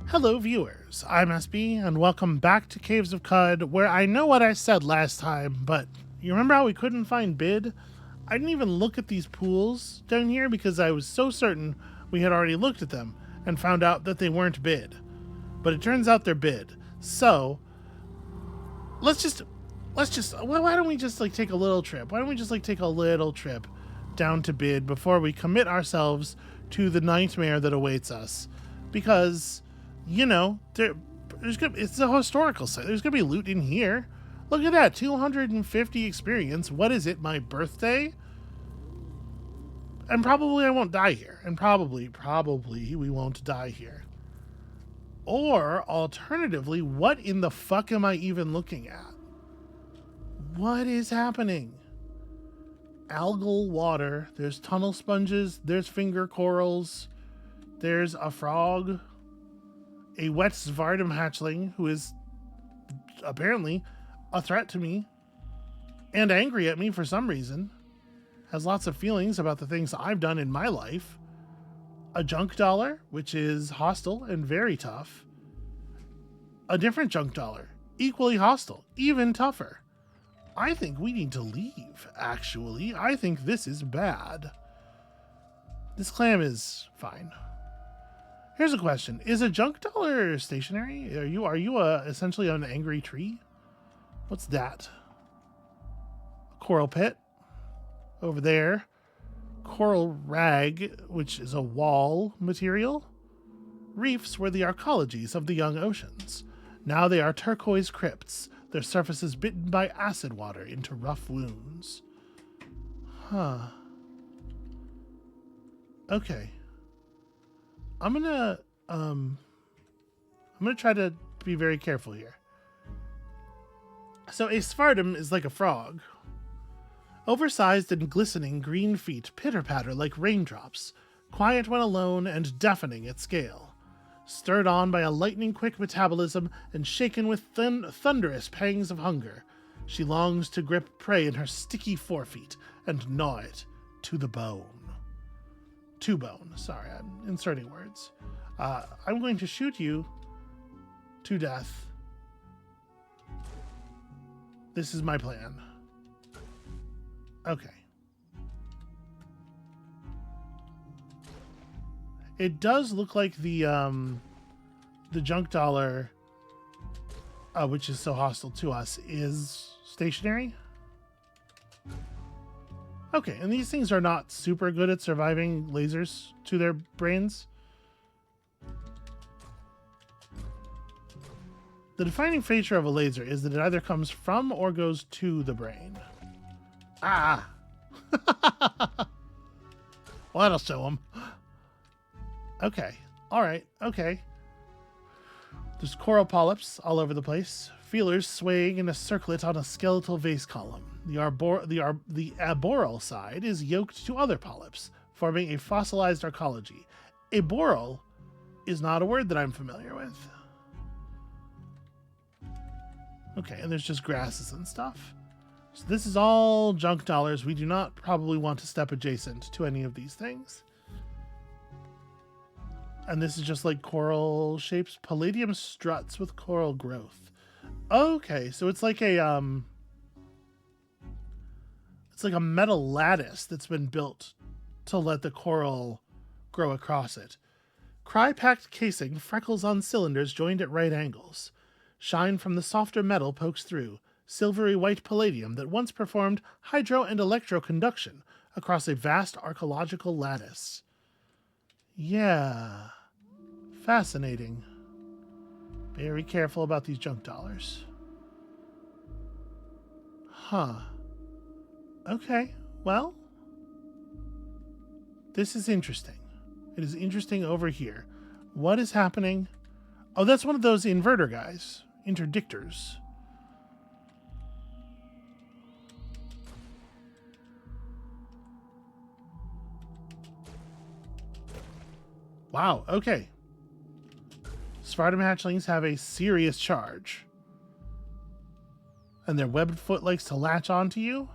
Hello, viewers. I'm SB, and welcome back to Caves of Cud, where I know what I said last time, but you remember how we couldn't find bid? I didn't even look at these pools down here because I was so certain we had already looked at them and found out that they weren't bid. But it turns out they're bid. So, let's just why don't we just take a little trip? Why don't we just take a little trip down to bid before we commit ourselves to the nightmare that awaits us? Because it's a historical site. There's gonna be loot in here. Look at that, 250 experience. What is it? My birthday? And probably I won't die here. And probably we won't die here. Or alternatively, what in the fuck am I even looking at? What is happening? Algal water. There's tunnel sponges. There's finger corals. There's a frog. A wet Svardom hatchling who is apparently a threat to me and angry at me for some reason. Has lots of feelings about the things I've done in my life. A junk dollar, which is hostile and very tough. A different junk dollar, equally hostile, even tougher. I think we need to leave, actually. I think this is bad. This clam is fine. Here's a question. Is a junk dollar stationary? Are you essentially an angry tree? What's that? A coral pit. Over there. Coral rag, which is a wall material. Reefs were the arcologies of the young oceans. Now they are turquoise crypts, their surfaces bitten by acid water into rough wounds. Huh. Okay. I'm gonna try to be very careful here. So a Svardom is like a frog. Oversized and glistening green feet pitter-patter like raindrops, quiet when alone and deafening at scale. Stirred on by a lightning-quick metabolism and shaken with thunderous pangs of hunger, she longs to grip prey in her sticky forefeet and gnaw it to the bone. To bone. Sorry, I'm inserting words. I'm going to shoot you to death. This is my plan. Okay. It does look like the junk dollar, which is so hostile to us, is stationary. Okay, and these things are not super good at surviving lasers to their brains. The defining feature of a laser is that it either comes from or goes to the brain. Ah! Well, that'll show them. Okay. Alright. Okay. There's coral polyps all over the place. Feelers swaying in a circlet on a skeletal vase column. The arboreal side is yoked to other polyps, forming a fossilized arcology. Arboreal is not a word that I'm familiar with. Okay, and there's just grasses and stuff. So this is all junk dollars. We do not probably want to step adjacent to any of these things. And this is just like coral shapes. Palladium struts with coral growth. Okay, so it's like a metal lattice that's been built to let the coral grow across it. Cry-packed casing, freckles on cylinders joined at right angles. Shine from the softer metal pokes through. Silvery white palladium that once performed hydro and electroconduction across a vast archaeological lattice. Yeah. Fascinating. Very careful about these junk dollars. Huh. Okay, well. This is interesting. It is interesting over here. What is happening? Oh, that's one of those inverter guys. Interdictors. Wow, okay. Svardom hatchlings have a serious charge. And their webbed foot likes to latch onto you.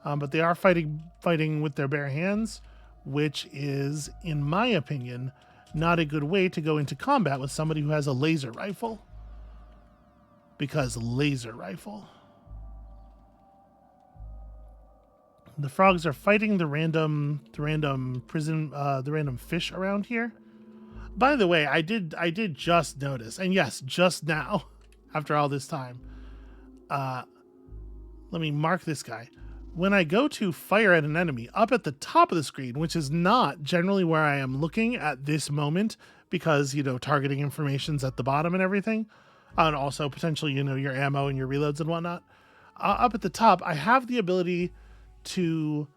But they are fighting with their bare hands, which is, in my opinion, not a good way to go into combat with somebody who has a laser rifle. Because laser rifle. The frogs are fighting the random prison, the random fish around here. By the way, I did just notice, and yes, just now, after all this time. Let me mark this guy. When I go to fire at an enemy, up at the top of the screen, which is not generally where I am looking at this moment, because, you know, targeting information's at the bottom and everything, and also potentially, you know, your ammo and your reloads and whatnot. Up at the top, I have the ability to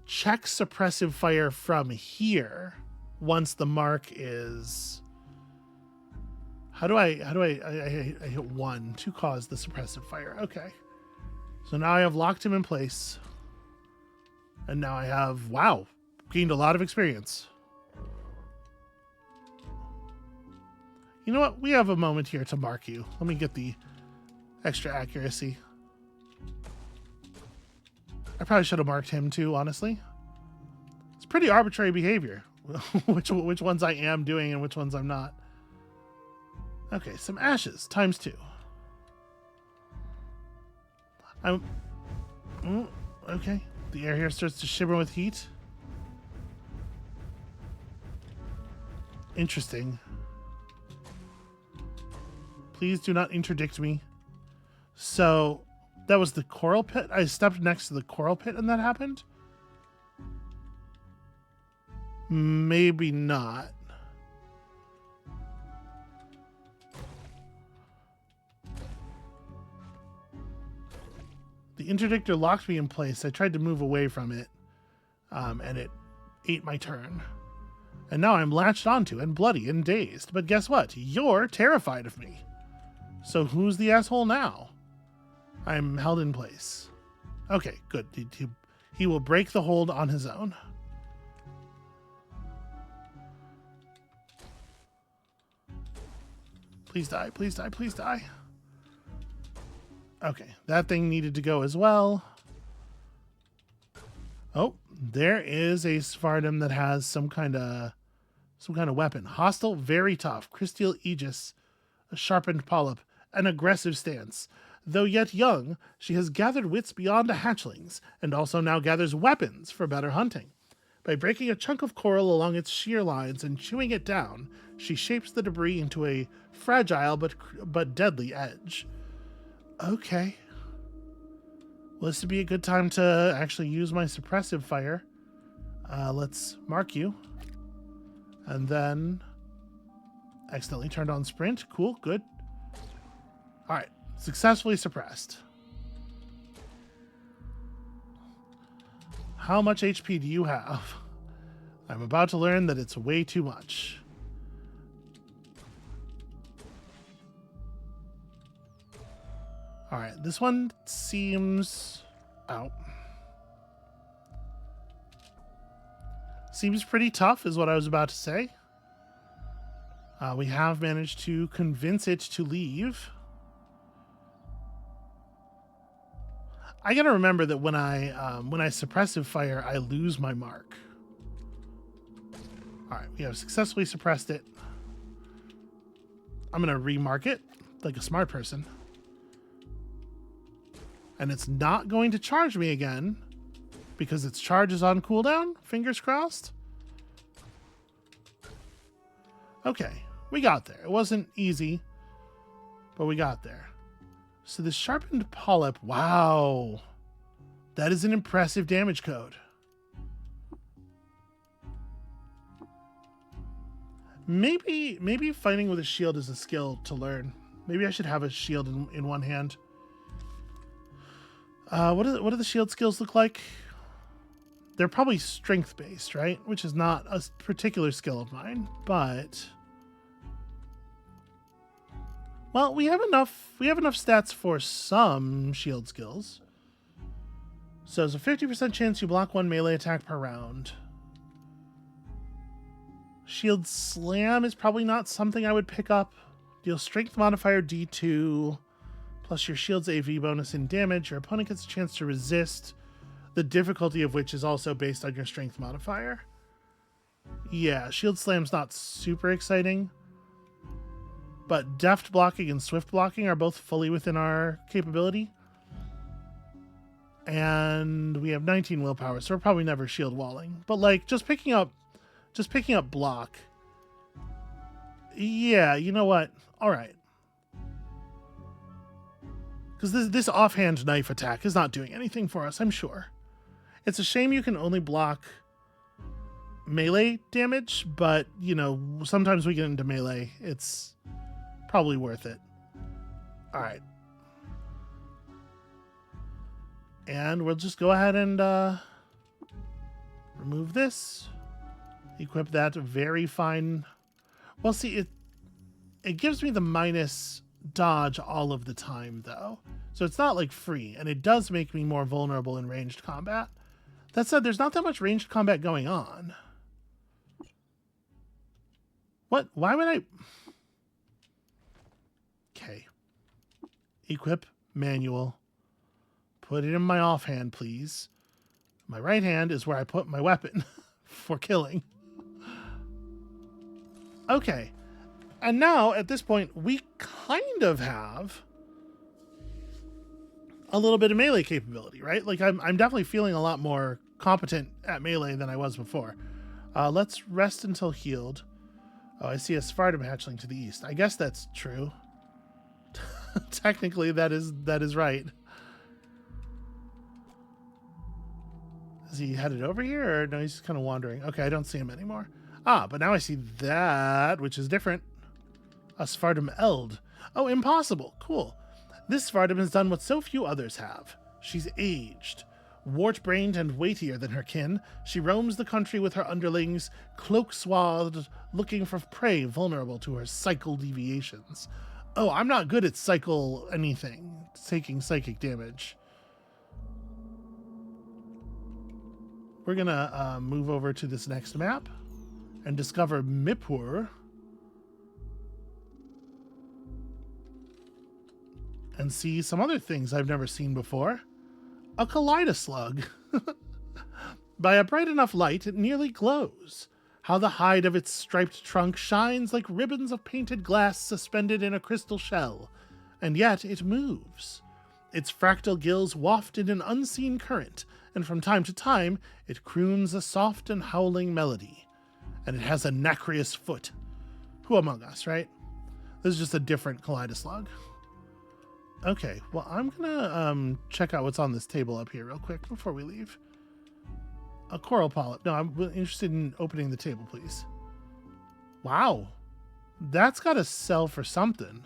check suppressive fire from here once the mark is... How do I hit 1 to cause the suppressive fire? Okay. So now I have locked him in place. And now I have, wow, gained a lot of experience. You know what? We have a moment here to mark you. Let me get the extra accuracy. I probably should have marked him too, honestly. It's pretty arbitrary behavior. which ones I am doing and which ones I'm not. Okay, some ashes, times 2. Okay. The air here starts to shimmer with heat. Interesting. Please do not interdict me. So, that was the coral pit? I stepped next to the coral pit and that happened? Maybe not. The interdictor locked me in place. I tried to move away from it, and it ate my turn. And now I'm latched onto and bloody and dazed. But guess what? You're terrified of me. So who's the asshole now? I'm held in place. Okay, good. He will break the hold on his own. Please die, please die, please die. Okay, that thing needed to go as well. Oh, there is a Svardim that has some kind of weapon. Hostile, very tough. Crystal Aegis, a sharpened polyp, an aggressive stance. Though yet young, she has gathered wits beyond a hatchling's, and also now gathers weapons for better hunting. By breaking a chunk of coral along its shear lines and chewing it down, she shapes the debris into a fragile but deadly edge. Okay. Well, this would be a good time to actually use my suppressive fire. Let's mark you. And then accidentally turned on sprint. Cool, good. All right, successfully suppressed. How much HP do you have? I'm about to learn that it's way too much. All right, this one seems... Oh. Seems pretty tough is what I was about to say. We have managed to convince it to leave. I gotta remember that when I suppressive fire, I lose my mark. All right, we have successfully suppressed it. I'm gonna remark it like a smart person. And it's not going to charge me again because its charge is on cooldown. Fingers crossed. Okay, we got there. It wasn't easy, but we got there. So the sharpened polyp, wow. That is an impressive damage code. Maybe fighting with a shield is a skill to learn. Maybe I should have a shield in one hand. What do the shield skills look like? They're probably strength based, right? Which is not a particular skill of mine, but well, we have enough stats for some shield skills. So there's a 50% chance you block one melee attack per round. Shield slam is probably not something I would pick up. Deal strength modifier D2. Plus your shield's AV bonus in damage. Your opponent gets a chance to resist, the difficulty of which is also based on your strength modifier. Yeah, shield slam's not super exciting. But deft blocking and swift blocking are both fully within our capability. And we have 19 willpower, so we're probably never shield walling. But like just picking up block. Yeah, you know what? All right. Because this offhand knife attack is not doing anything for us, I'm sure. It's a shame you can only block melee damage, but, you know, sometimes we get into melee. It's probably worth it. All right. And we'll just go ahead and remove this. Equip that very fine. Well, see, it gives me the minus dodge all of the time, though. So it's not like free, and it does make me more vulnerable in ranged combat. That said, there's not that much ranged combat going on. What? Why would I... Okay. Equip manual. Put it in my offhand, please. My right hand is where I put my weapon for killing. Okay. And now, at this point, we kind of have a little bit of melee capability, right? Like, I'm definitely feeling a lot more competent at melee than I was before. Let's rest until healed. Oh, I see a Svartum hatchling to the east. I guess that's true. Technically, that is right. Is he headed over here, or no, he's just kind of wandering? Okay, I don't see him anymore. Ah, but now I see that, which is different. A Svartum Eld. Oh, impossible. Cool. This Svartum has done what so few others have. She's aged. Wart-brained and weightier than her kin, she roams the country with her underlings, cloak-swathed, looking for prey vulnerable to her cycle deviations. Oh, I'm not good at cycle anything, taking psychic damage. We're gonna move over to this next map and discover Mipur. And see some other things I've never seen before. A kaleidoslug. By a bright enough light, it nearly glows. How the hide of its striped trunk shines like ribbons of painted glass suspended in a crystal shell. And yet it moves. Its fractal gills waft in an unseen current, and from time to time it croons a soft and howling melody. And it has a nacreous foot. Who among us, right? This is just a different kaleidoslug. Okay, well, I'm gonna check out what's on this table up here real quick before we leave. A coral polyp. No, I'm interested in opening the table, please. Wow. That's gotta sell for something.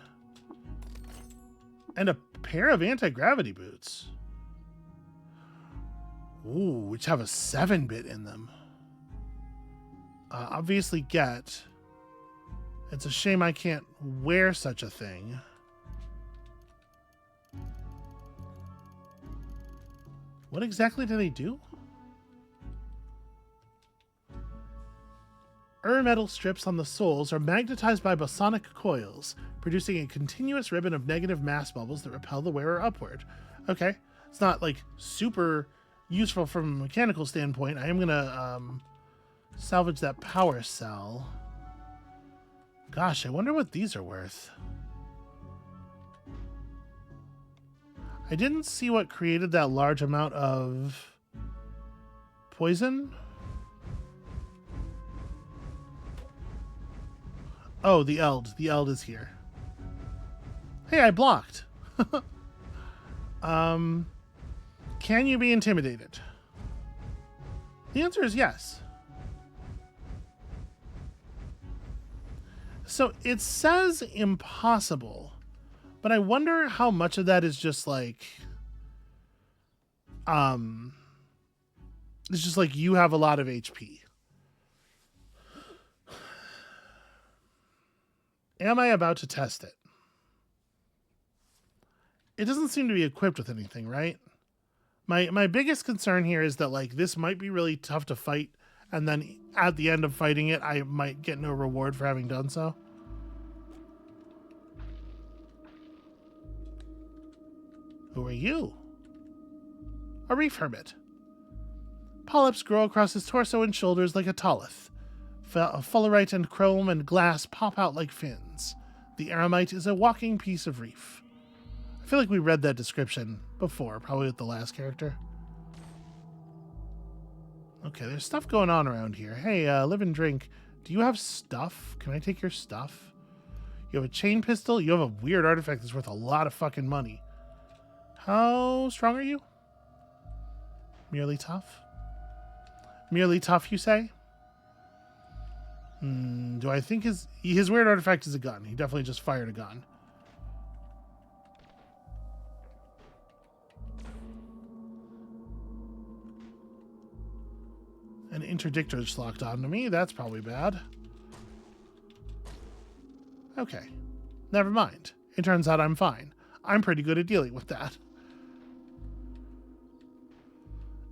And a pair of anti-gravity boots. Ooh, which have a 7-bit in them. Obviously get. It's a shame I can't wear such a thing. What exactly do they do? Metal strips on the soles are magnetized by bosonic coils, producing a continuous ribbon of negative mass bubbles that repel the wearer upward. Okay, it's not like super useful from a mechanical standpoint. I am gonna salvage that power cell. Gosh, I wonder what these are worth. I didn't see what created that large amount of poison. Oh, the Eld. The Eld is here. Hey, I blocked. Can you be intimidated? The answer is yes. So it says impossible. But I wonder how much of that is just like, it's just like you have a lot of HP. Am I about to test it? It doesn't seem to be equipped with anything, right? My biggest concern here is that like this might be really tough to fight, and then at the end of fighting it, I might get no reward for having done so. Who are you? A reef hermit. Polyps grow across his torso and shoulders like a tolith. Fullerite and chrome and glass pop out like fins. The aramite is a walking piece of reef. I feel like we read that description before, probably with the last character. Okay, there's stuff going on around here. Hey, live and drink. Do you have stuff? Can I take your stuff? You have a chain pistol? You have a weird artifact that's worth a lot of fucking money. How strong are you? Merely tough? Merely tough, you say? Do I think his weird artifact is a gun? He definitely just fired a gun. An interdictor just locked onto me. That's probably bad. Okay. Never mind. It turns out I'm fine. I'm pretty good at dealing with that.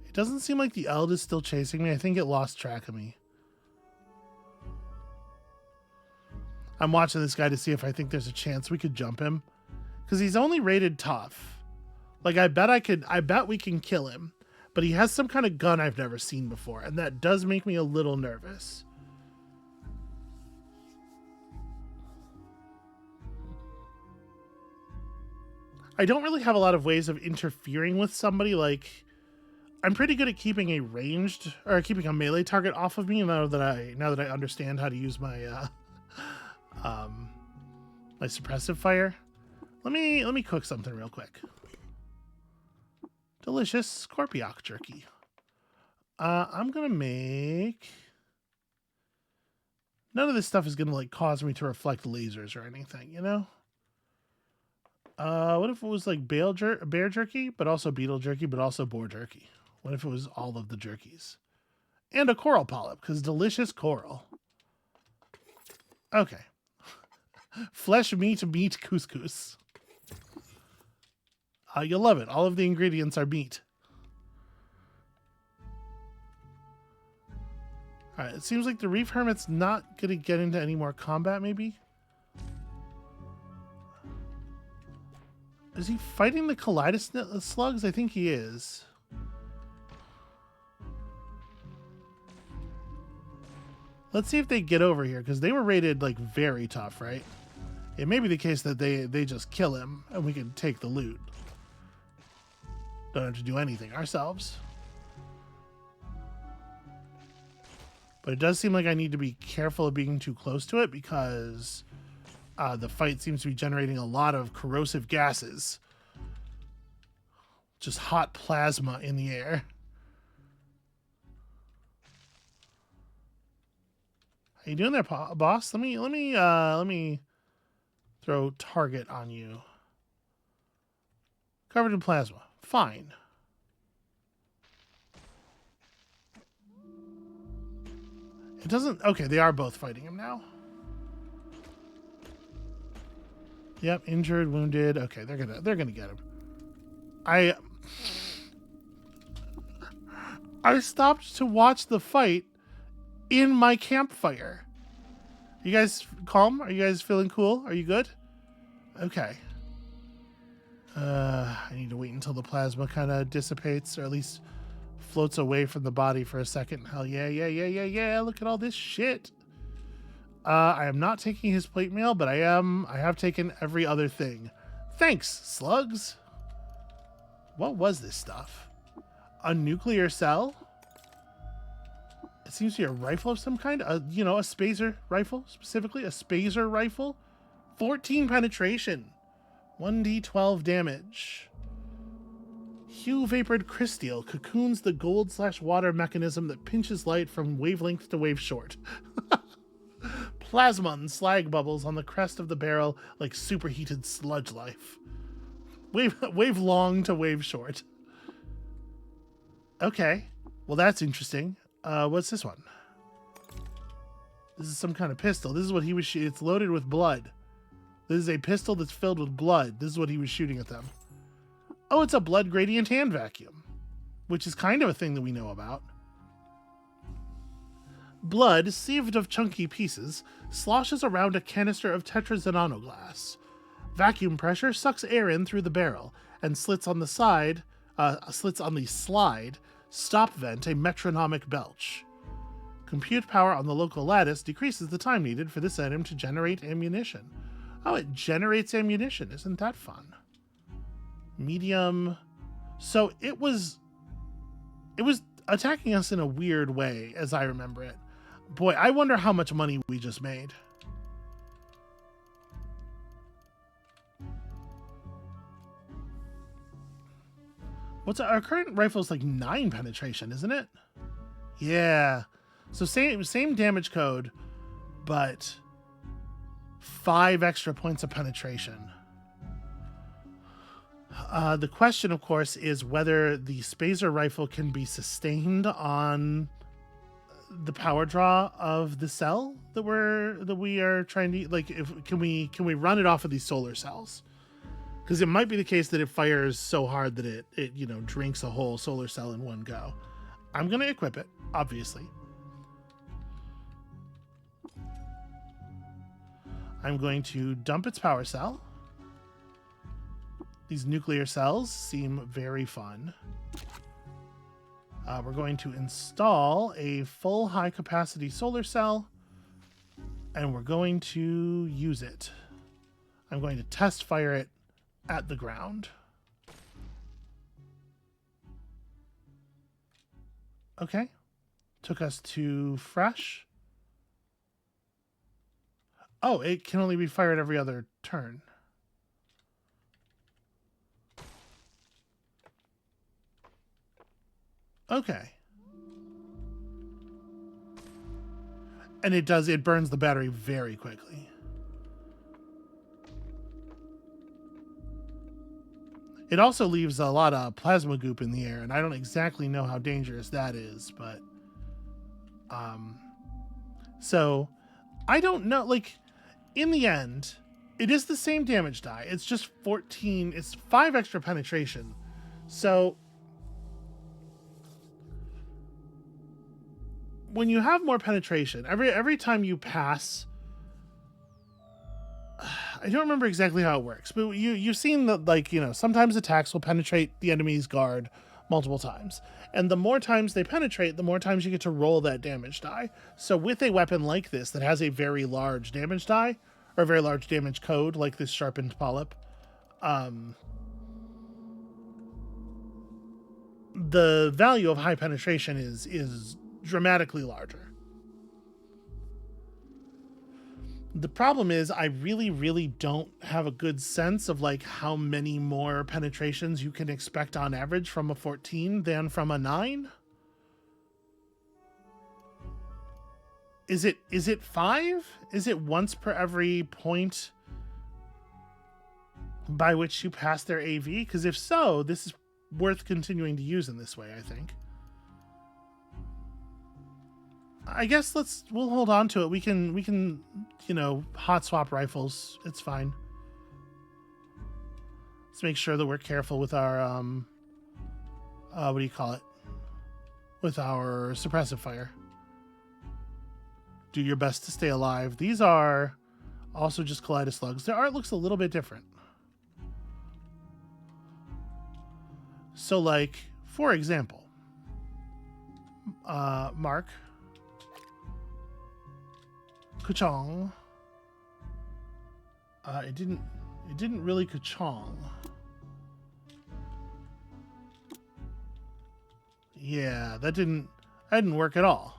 It doesn't seem like the Eld is still chasing me. I think it lost track of me. I'm watching this guy to see if I think there's a chance we could jump him. Because he's only rated tough. Like, I bet we can kill him. But he has some kind of gun I've never seen before, and that does make me a little nervous. I don't really have a lot of ways of interfering with somebody. Like, I'm pretty good at keeping a ranged or keeping a melee target off of me now that I understand how to use my my suppressive fire. Let me cook something real quick. Delicious scorpiok jerky. I'm gonna make... None of this stuff is gonna like cause me to reflect lasers or anything, you know? What if it was like bear jerky, but also beetle jerky, but also boar jerky? What if it was all of the jerkies? And a coral polyp, because delicious coral. Okay. Flesh meat couscous. You'll love it. All of the ingredients are meat. Alright, it seems like the Reef Hermit's not going to get into any more combat, maybe? Is he fighting the Kaleidoslugs? Slugs? I think he is. Let's see if they get over here, because they were rated, like, very tough, right? It may be the case that they just kill him, and we can take the loot. Don't have to do anything ourselves. But it does seem like I need to be careful of being too close to it because the fight seems to be generating a lot of corrosive gases. Just hot plasma in the air. How you doing there, boss? Let me throw target on you. Covered in plasma. Fine. It doesn't... Okay, they are both fighting him now. Yep, injured, wounded. Okay, they're gonna get him. I stopped to watch the fight in my campfire. You guys calm? Are you guys feeling cool? Are you good? Okay. I need to wait until the plasma kind of dissipates, or at least floats away from the body for a second. Hell yeah. Look at all this shit. I am not taking his plate mail, but I have taken every other thing. Thanks, slugs. What was this stuff? A nuclear cell? It seems to be a rifle of some kind. A spacer rifle, specifically. A spacer rifle. 14 penetration. 1d12 damage. Hue vapored crysteel cocoons the gold/water mechanism that pinches light from wavelength to wave short. Plasma and slag bubbles on the crest of the barrel like superheated sludge life. Wave long to wave short. Okay. Well, that's interesting. What's this one? This is some kind of pistol. This is what he was shooting. It's loaded with blood. This is a pistol that's filled with blood. This is what he was shooting at them. Oh, it's a blood gradient hand vacuum, which is kind of a thing that we know about. Blood, sieved of chunky pieces, sloshes around a canister of tetrazenano glass. Vacuum pressure sucks air in through the barrel, and slits on the slide, stop vent a metronomic belch. Compute power on the local lattice decreases the time needed for this item to generate ammunition. Oh, it generates ammunition. Isn't that fun? Medium. So it was attacking us in a weird way, as I remember it. Boy, I wonder how much money we just made. What's our current rifle's like 9 penetration, isn't it? Yeah. So same damage code, but 5 extra points of penetration. The question, of course, is whether the Spazer rifle can be sustained on the power draw of the cell that we are trying to, like, can we run it off of these solar cells? Because it might be the case that it fires so hard that it drinks a whole solar cell in one go. I'm going to equip it, obviously. I'm going to dump its power cell. These nuclear cells seem very fun. We're going to install a full high-capacity solar cell, and we're going to use it. I'm going to test fire it at the ground. Okay. Took us to fresh. Oh, it can only be fired every other turn. Okay. And it burns the battery very quickly. It also leaves a lot of plasma goop in the air, and I don't exactly know how dangerous that is, but so I don't know, like, in the end, it is the same damage die. It's just 14, it's 5 extra penetration. So when you have more penetration, every time you pass, I don't remember exactly how it works, but you've seen that, like, sometimes attacks will penetrate the enemy's guard multiple times. And the more times they penetrate, the more times you get to roll that damage die. So with a weapon like this that has a very large damage die, or a very large damage code, like this sharpened polyp, the value of high penetration is dramatically larger. The problem is I really, really don't have a good sense of, like, how many more penetrations you can expect on average from a 14 than from a 9. Is it 5? Is it once per every point by which you pass their AV? Because if so, this is worth continuing to use in this way, I think. I guess we'll hold on to it. We can hot swap rifles. It's fine. Let's make sure that we're careful with our what do you call it? With our suppressive fire. Do your best to stay alive. These are also just Kaleidos slugs. Their art looks a little bit different. So, like, for example, Mark Kachong. It didn't really Kachong. Yeah, that didn't work at all.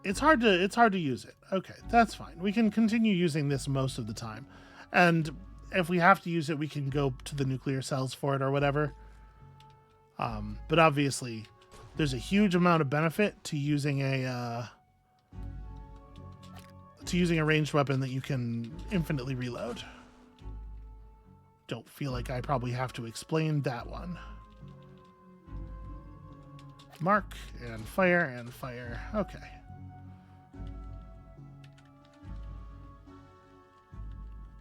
It's hard to use it. Okay, that's fine. We can continue using this most of the time. And if we have to use it, we can go to the nuclear cells for it or whatever. But obviously, there's a huge amount of benefit to using a ranged weapon that you can infinitely reload. Don't feel like I probably have to explain that one. Mark and fire and fire. Okay.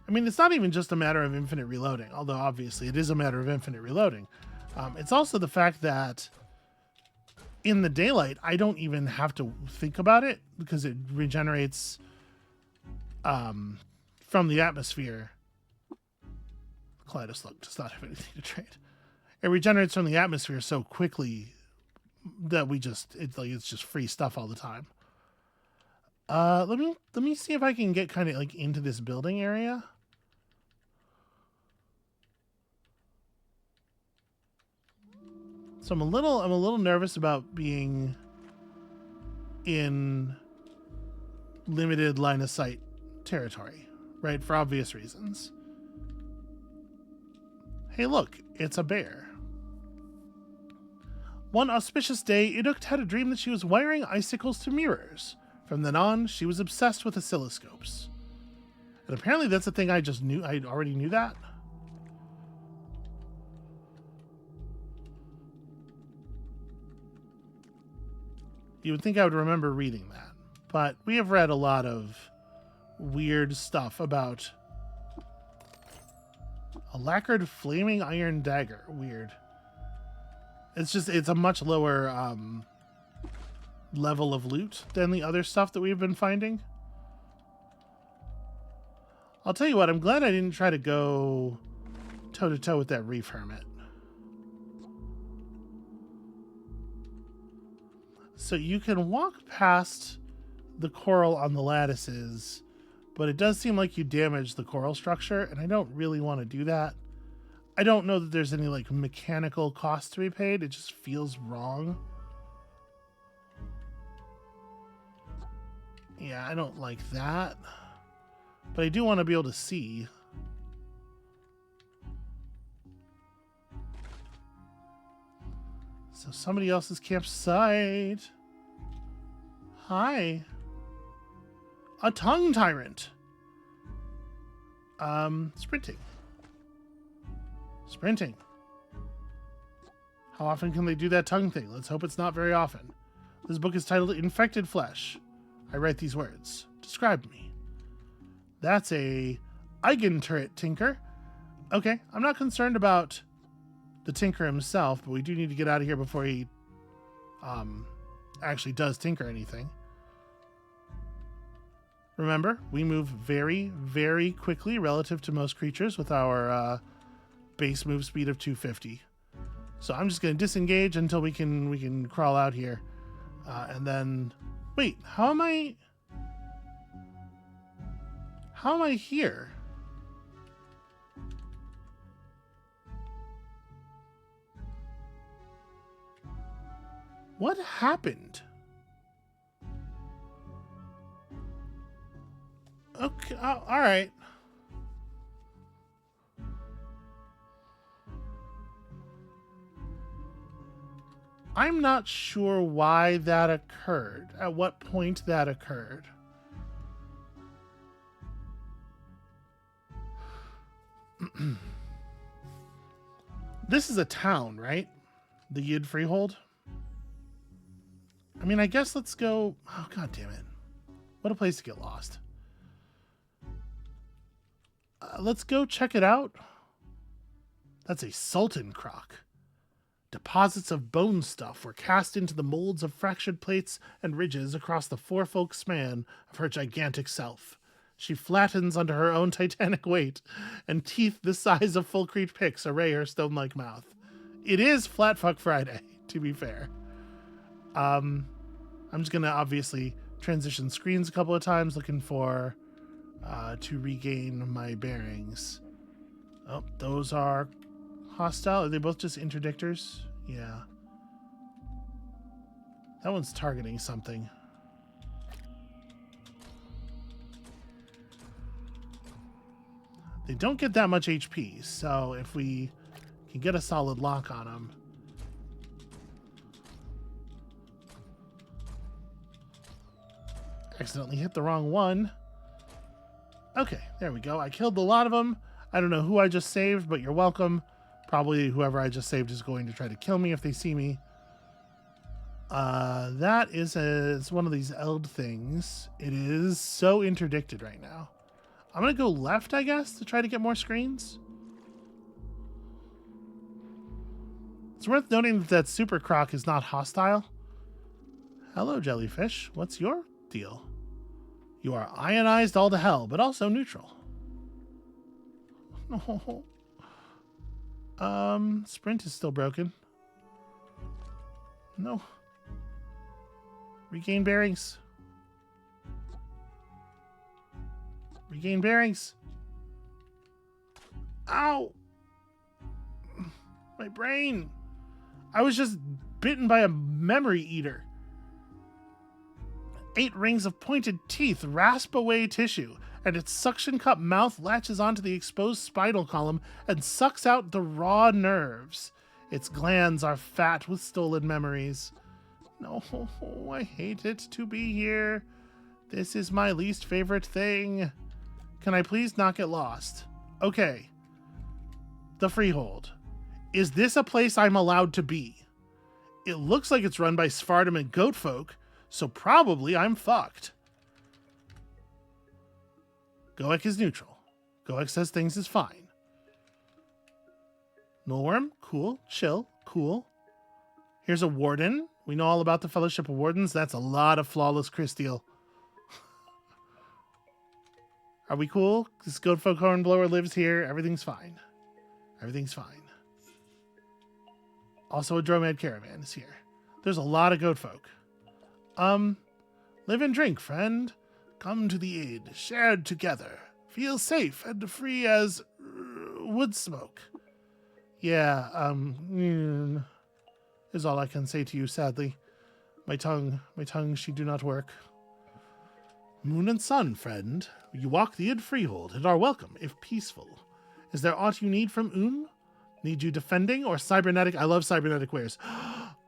I mean, it's not even just a matter of infinite reloading, although obviously it is a matter of infinite reloading. It's also the fact that in the daylight, I don't even have to think about it because it regenerates from the atmosphere. Kaleidos slug does not have anything to trade. It regenerates from the atmosphere so quickly that we just, it's just free stuff all the time. Let me see if I can get kind of like into this building area. So I'm a little nervous about being in limited line of sight territory, right? For obvious reasons. Hey, look, it's a bear. One auspicious day, Iduk had a dream that she was wiring icicles to mirrors. From then on, she was obsessed with oscilloscopes. And apparently that's a thing I just knew. I already knew that. You would think I would remember reading that. But we have read a lot of weird stuff about a lacquered flaming iron dagger. Weird. It's a much lower level of loot than the other stuff that we've been finding. I'll tell you what, I'm glad I didn't try to go toe-to-toe with that reef hermit. So you can walk past the coral on the lattices, but it does seem like you damaged the coral structure, and I don't really want to do that. I don't know that there's any like mechanical cost to be paid. It just feels wrong. Yeah, I don't like that. But I do want to be able to see. So somebody else's campsite. Hi. A tongue tyrant. Sprinting. Sprinting. How often can they do that tongue thing? Let's hope it's not very often. This book is titled Infected Flesh. I write these words. Describe me. That's a Eigenturret Tinker. Okay, I'm not concerned about the Tinker himself, but we do need to get out of here before he actually does tinker anything. Remember, we move very, very quickly relative to most creatures with our base move speed of 250. So I'm just going to disengage until we can crawl out here. And then... Wait, how am I here? What happened? Okay, all right. I'm not sure why that occurred, at what point that occurred. This is a town, right? The Yid Freehold? I mean, I guess let's go... Oh, god damn it. What a place to get lost. Let's go check it out. That's a Sultan crock. Deposits of bone stuff were cast into the molds of fractured plates and ridges across the four-folk span of her gigantic self. She flattens under her own titanic weight, and teeth the size of Fulcrete picks array her stone-like mouth. It is Flatfuck Friday, to be fair. I'm just going to obviously transition screens a couple of times, looking for to regain my bearings. Oh, those are hostile. Are they both just interdictors? Yeah. That one's targeting something. They don't get that much HP, so if we can get a solid lock on them. Accidentally hit the wrong one. Okay, there we go. I killed a lot of them. I don't know who I just saved, but you're welcome. Probably whoever I just saved is going to try to kill me if they see me. That is it's one of these Eld things. It is so interdicted right now. I'm going to go left, I guess, to try to get more screens. It's worth noting that Super Croc is not hostile. Hello, jellyfish. What's your deal? You are ionized all to hell, but also neutral. No. Sprint is still broken. No. Regain bearings. Regain bearings. Ow! My brain. I was just bitten by a memory eater. 8 rings of pointed teeth rasp away tissue, and its suction cup mouth latches onto the exposed spinal column and sucks out the raw nerves. Its glands are fat with stolen memories. No, I hate it to be here. This is my least favorite thing. Can I please not get lost? Okay. The Freehold. Is this a place I'm allowed to be? It looks like it's run by Svartum and Goatfolk, so probably I'm fucked. Goek is neutral. Goek says things is fine. Nullworm, cool, chill, cool. Here's a warden. We know all about the Fellowship of Wardens. That's a lot of flawless crysteel. Are we cool? This Goatfolk Hornblower lives here. Everything's fine. Everything's fine. Also, a Dromad caravan is here. There's a lot of Goatfolk. Live and drink, friend. Come to the aid, shared together. Feel safe and free as wood smoke. Yeah, is all I can say to you, sadly. My tongue, she do not work. Moon and sun, friend. You walk the id freehold and are welcome, if peaceful. Is there aught you need from Need you defending or cybernetic? I love cybernetic wares.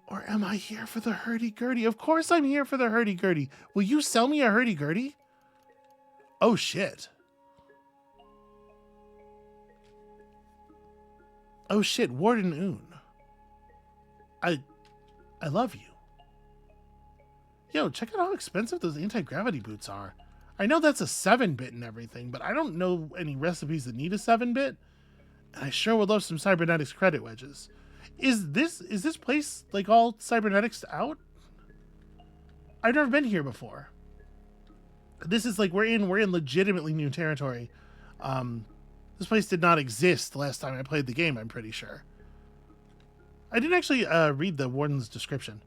Or am I here for the hurdy-gurdy? Of course I'm here for the hurdy-gurdy. Will you sell me a hurdy-gurdy? Oh, shit. Oh, shit. Warden Oon. I love you. Yo, check out how expensive those anti-gravity boots are. I know that's a 7-bit and everything, but I don't know any recipes that need a 7-bit. And I sure would love some cybernetics credit wedges. Is this place like all cybernetics out? I've never been here before. This is like we're in legitimately new territory. This place did not exist the last time I played the game, I'm pretty sure. I didn't actually read the warden's description.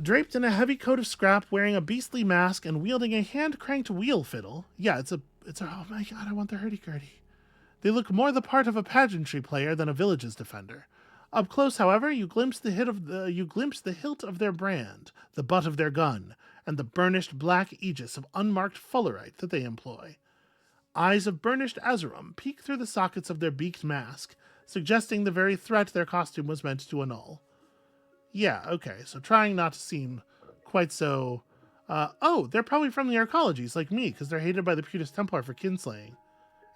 Draped in a heavy coat of scrap, wearing a beastly mask, and wielding a hand-cranked wheel fiddle. Yeah, it's a oh my god, I want the hurdy-gurdy. They look more the part of a pageantry player than a village's defender. Up close, however, you glimpse the hilt of their brand, the butt of their gun, and the burnished black aegis of unmarked fullerite that they employ. Eyes of burnished azurum peek through the sockets of their beaked mask, suggesting the very threat their costume was meant to annul. Yeah, okay, so trying not to seem quite so... oh, they're probably from the Arcologies, like me, because they're hated by the Putus Templar for kinslaying.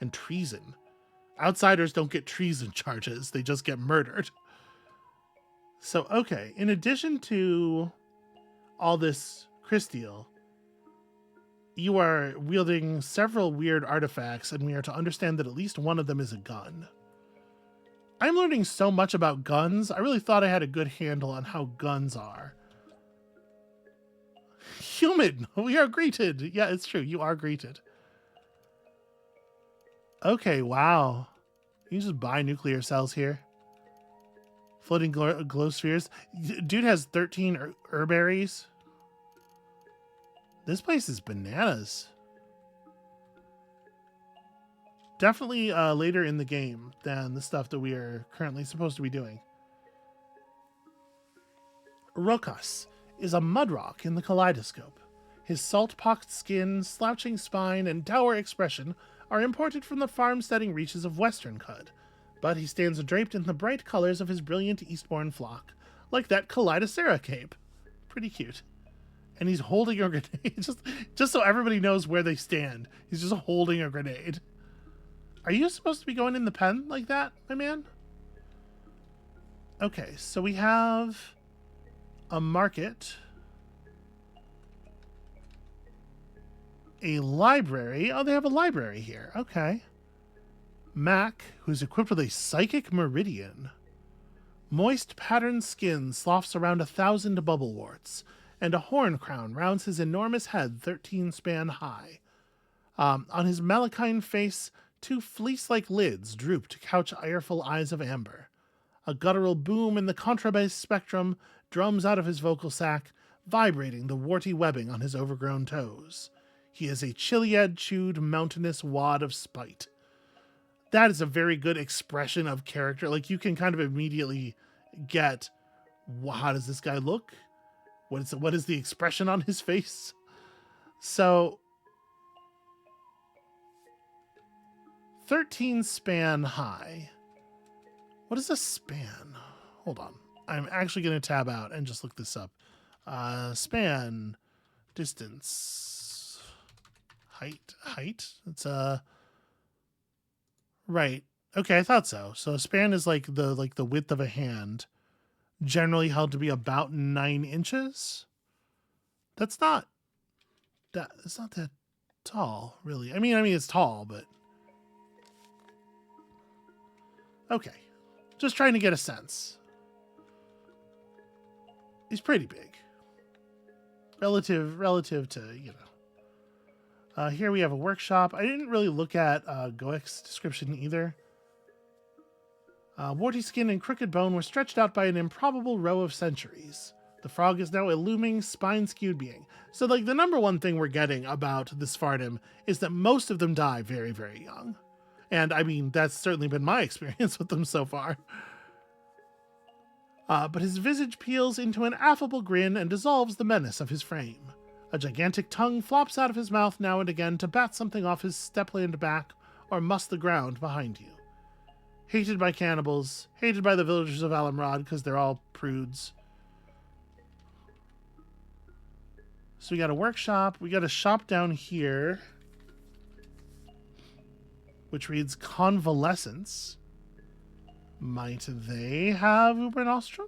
And treason. Outsiders don't get treason charges, they just get murdered. So, okay, in addition to all this crysteel, you are wielding several weird artifacts, and we are to understand that at least one of them is a gun. I'm learning so much about guns. I really thought I had a good handle on how guns are. Human, we are greeted. Yeah, it's true. You are greeted. Okay, wow. You just buy nuclear cells here. Floating glow spheres. Dude has 13 herbaries. This place is bananas. Definitely later in the game than the stuff that we are currently supposed to be doing. Rokas is a mudrock in the kaleidoscope. His salt-pocked skin, slouching spine, and dour expression are imported from the farmsteading reaches of Western Cud, but he stands draped in the bright colors of his brilliant Eastbourne flock, like that Kaleidocera cape. Pretty cute. And he's holding a grenade, just so everybody knows where they stand. He's just holding a grenade. Are you supposed to be going in the pen like that, my man? Okay, so we have a market, a library. Oh, they have a library here. Okay. Mac, who's equipped with a psychic meridian. Moist patterned skin sloughs around 1,000 bubble warts, and a horn crown rounds his enormous head 13 span high. On his malachine face, 2 fleece-like lids droop to couch ireful eyes of amber. A guttural boom in the contrabass spectrum drums out of his vocal sac, vibrating the warty webbing on his overgrown toes. He is a chiliad-chewed mountainous wad of spite. That is a very good expression of character. Like, you can kind of immediately get, how does this guy look? What is the expression on his face? So, 13 span high. What is a span? Hold on. I'm actually going to tab out and just look this up. Span, distance, height. It's right. Okay, I thought so. So a span is like the width of a hand, generally held to be about 9 inches. It's not that tall, really. I mean it's tall, but okay. Just trying to get a sense. He's pretty big. Relative to, here we have a workshop. I didn't really look at Goek's description either. Warty skin and crooked bone were stretched out by an improbable row of centuries. The frog is now a looming, spine-skewed being. So, like, the number one thing we're getting about this Fardum is that most of them die very, very young. And, I mean, that's certainly been my experience with them so far. But his visage peels into an affable grin and dissolves the menace of his frame. A gigantic tongue flops out of his mouth now and again to bat something off his stepland back or muss the ground behind you. Hated by cannibals, hated by the villagers of Alamrod because they're all prudes. So we got a workshop. We got a shop down here, which reads Convalescence. Might they have Uber Nostrum?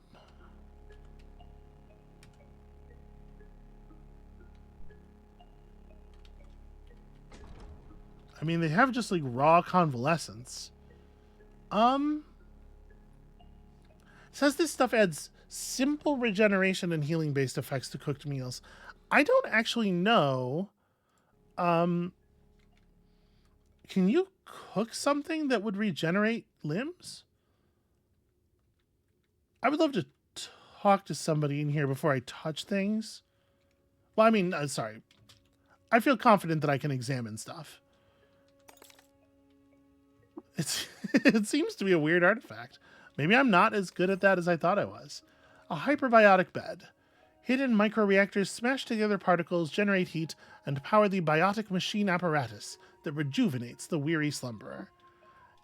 I mean, they have just like raw convalescence. Says this stuff adds simple regeneration and healing based effects to cooked meals. I don't actually know. Can you cook something that would regenerate limbs? I would love to talk to somebody in here before I touch things. Well, I mean, sorry. I feel confident that I can examine stuff. It seems to be a weird artifact. Maybe I'm not as good at that as I thought I was. A hyperbiotic bed. Hidden microreactors smash together particles, generate heat, and power the biotic machine apparatus that rejuvenates the weary slumberer.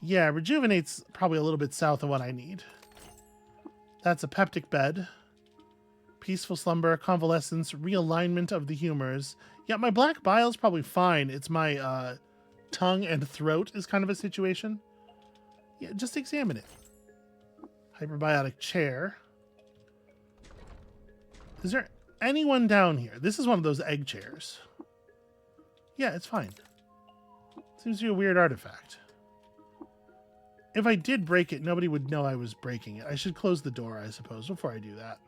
Yeah, rejuvenate's probably a little bit south of what I need. That's a peptic bed. Peaceful slumber, convalescence, realignment of the humors. Yeah, my black bile's probably fine. It's my tongue and throat is kind of a situation. Yeah, just examine it. Hyperbiotic chair. Is there anyone down here? This is one of those egg chairs. Yeah, it's fine. Seems to be a weird artifact. If I did break it, nobody would know I was breaking it. I should close the door, I suppose, before I do that.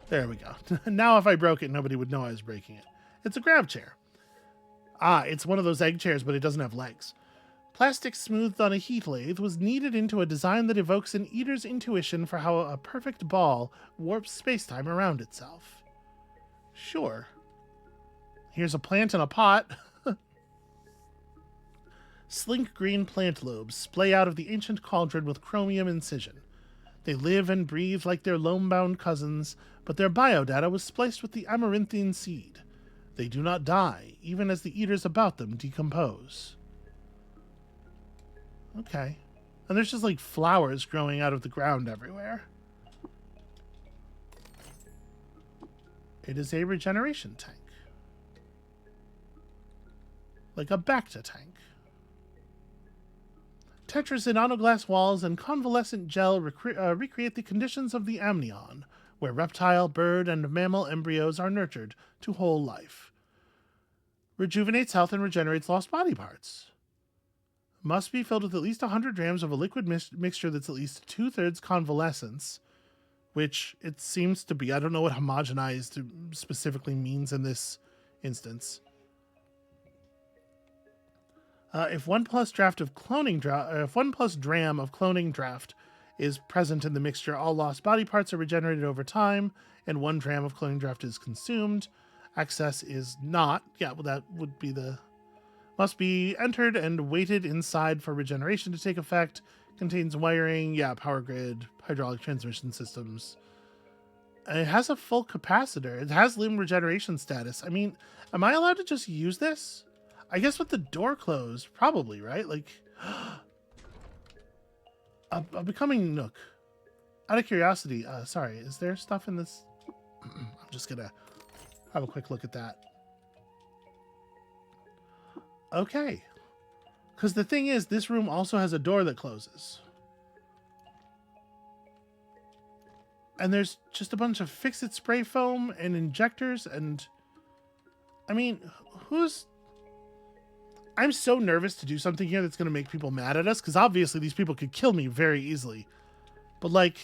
There we go. Now if I broke it, nobody would know I was breaking it. It's a grab chair. Ah, it's one of those egg chairs, but it doesn't have legs. Plastic smoothed on a heat lathe was kneaded into a design that evokes an eater's intuition for how a perfect ball warps spacetime around itself. Sure. Here's a plant in a pot. Slink green plant lobes splay out of the ancient cauldron with chromium incision. They live and breathe like their loam-bound cousins, but their biodata was spliced with the amaranthine seed. They do not die, even as the eaters about them decompose. Okay. And there's just like flowers growing out of the ground everywhere. It is a regeneration tank. Like a Bacta tank. Tetras in autoglass walls and convalescent gel recreate the conditions of the amnion, where reptile, bird, and mammal embryos are nurtured to whole life. Rejuvenates health and regenerates lost body parts. Must be filled with at least 100 grams of a liquid mixture that's at least 2/3 convalescence, which it seems to be. I don't know what homogenized specifically means in this instance. If 1 plus dram of cloning draft is present in the mixture. All lost body parts are regenerated over time, and 1 dram of cloning draft is consumed. Access is not. Yeah, well, that would be the... Must be entered and weighted inside for regeneration to take effect. Contains wiring, yeah, power grid, hydraulic transmission systems. It has a full capacitor. It has limb regeneration status. I mean, am I allowed to just use this? I guess with the door closed, probably, right? Like, a becoming Nook. Out of curiosity, sorry, is there stuff in this? I'm just gonna have a quick look at that. Okay. Because the thing is, this room also has a door that closes. And there's just a bunch of fix-it spray foam and injectors and... I mean, who's... I'm so nervous to do something here that's going to make people mad at us, because obviously these people could kill me very easily. But, like...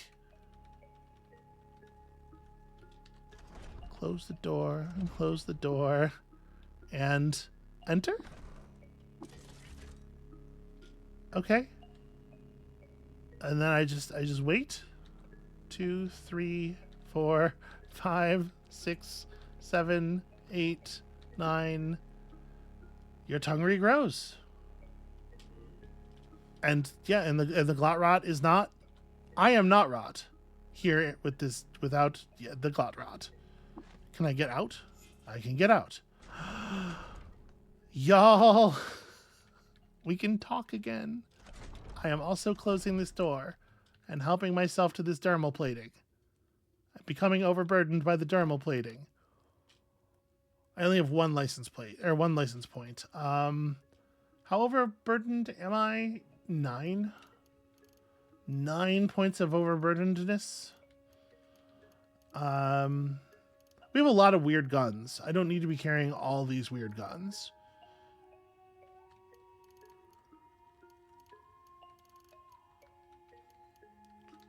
Close the door, and close the door, and enter? Okay. And then I just wait. 2, 3, 4, 5, 6, 7, 8, 9. Your tongue regrows. And yeah, and the glot rot is not... I am not rot here with this without the glot rot. Can I get out? I can get out. Y'all, we can talk again. I am also closing this door and helping myself to this dermal plating. I'm becoming overburdened by the dermal plating. I only have 1 license plate, or 1 license point. How overburdened am I? 9? 9 points of overburdenedness. We have a lot of weird guns. I don't need to be carrying all these weird guns.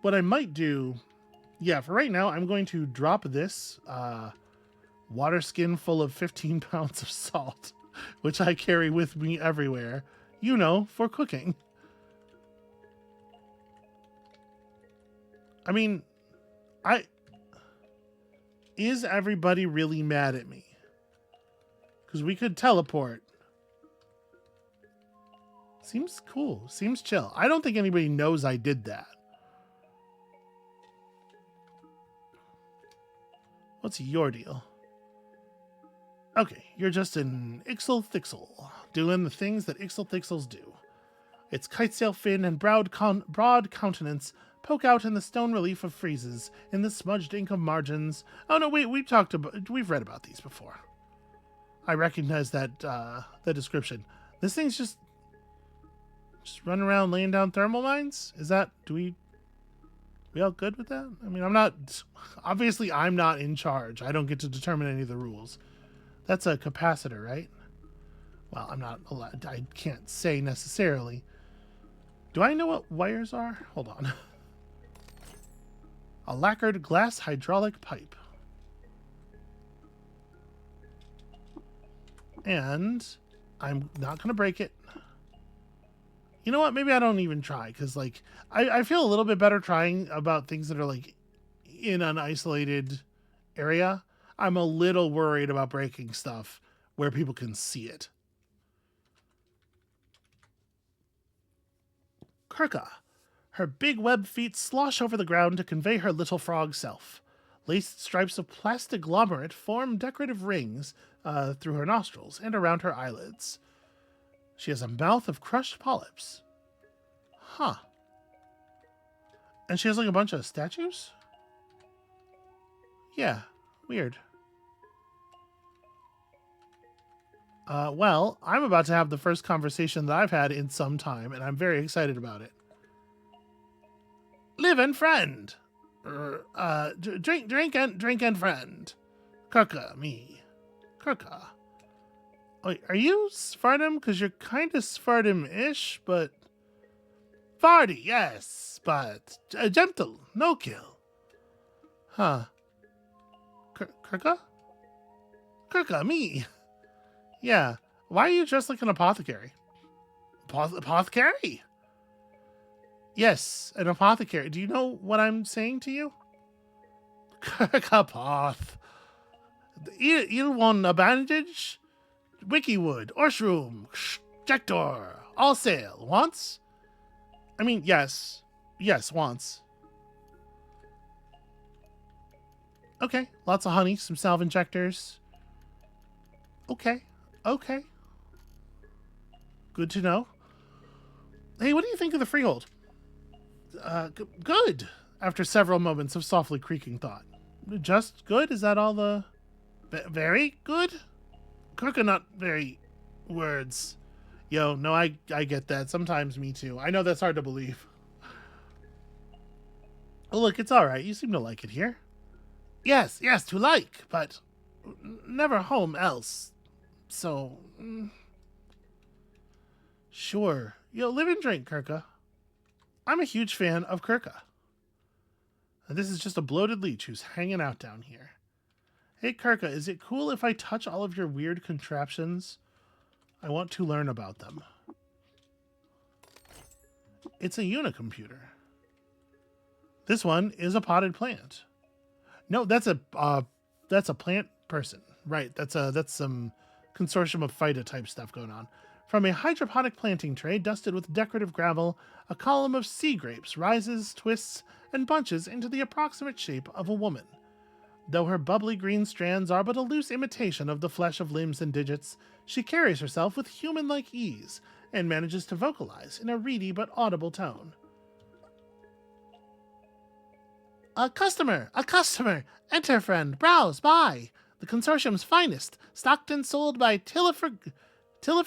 What I might do, yeah, for right now, I'm going to drop this water skin full of 15 pounds of salt, which I carry with me everywhere, you know, for cooking. I mean, is everybody really mad at me? Because we could teleport. Seems cool. Seems chill. I don't think anybody knows I did that. What's your deal? Okay, you're just an Ixel-Thixel, doing the things that Ixel-Thixels do. Its kite-sail fin and broad countenance poke out in the stone relief of friezes, in the smudged ink of margins. Oh no, wait, we've read about these before. I recognize that, the description. This thing's just running around laying down thermal mines? Is that, we all good with that? I mean, obviously I'm not in charge. I don't get to determine any of the rules. That's a capacitor, right? Well, I'm not allowed, I can't say necessarily. Do I know what wires are? Hold on. A lacquered glass hydraulic pipe. And I'm not going to break it. You know what? Maybe I don't even try, because, like, I feel a little bit better trying about things that are, like, in an isolated area. I'm a little worried about breaking stuff where people can see it. Kirka. Her big web feet slosh over the ground to convey her little frog self. Laced stripes of plastic glomerate form decorative rings through her nostrils and around her eyelids. She has a mouth of crushed polyps. Huh. And she has like a bunch of statues? Yeah, weird. Well, I'm about to have the first conversation that I've had in some time, and I'm very excited about it. Live and friend. Drink and friend. Kirka, me. Kirka. Wait, are you Svardim? Because you're kind of Svardim-ish, but... Vardy, yes, but gentle, no kill. Huh. Kirka? Kirka, me. Yeah. Why are you dressed like an apothecary? Apothecary? Yes, an apothecary. Do you know what I'm saying to you? Kirkapoth. Il want a bandage? Wikiwood, Orshroom, Jector, all sale. Wants? I mean, yes. Yes, wants. Okay, lots of honey, some salve injectors. Okay, okay. Good to know. Hey, what do you think of the freehold? Good. After several moments of softly creaking thought. Just good? Is that all the... Very good? Coconut very words. Yo, no, I get that. Sometimes me too. I know that's hard to believe. Oh, look, it's all right. You seem to like it here. Yes, to like, but never home else. So, sure. Yo, live and drink, Kirka. I'm a huge fan of Kirka. And this is just a bloated leech who's hanging out down here. Hey, Kirka, is it cool if I touch all of your weird contraptions? I want to learn about them. It's a unicomputer. This one is a potted plant. No, that's a plant person. Right, that's some consortium of phyta type stuff going on. From a hydroponic planting tray dusted with decorative gravel, a column of sea grapes rises, twists, and bunches into the approximate shape of a woman. Though her bubbly green strands are but a loose imitation of the flesh of limbs and digits, she carries herself with human-like ease and manages to vocalize in a reedy but audible tone. A customer! Enter, friend, browse, buy! The consortium's finest, stocked and sold by Tilifergovich. Tilly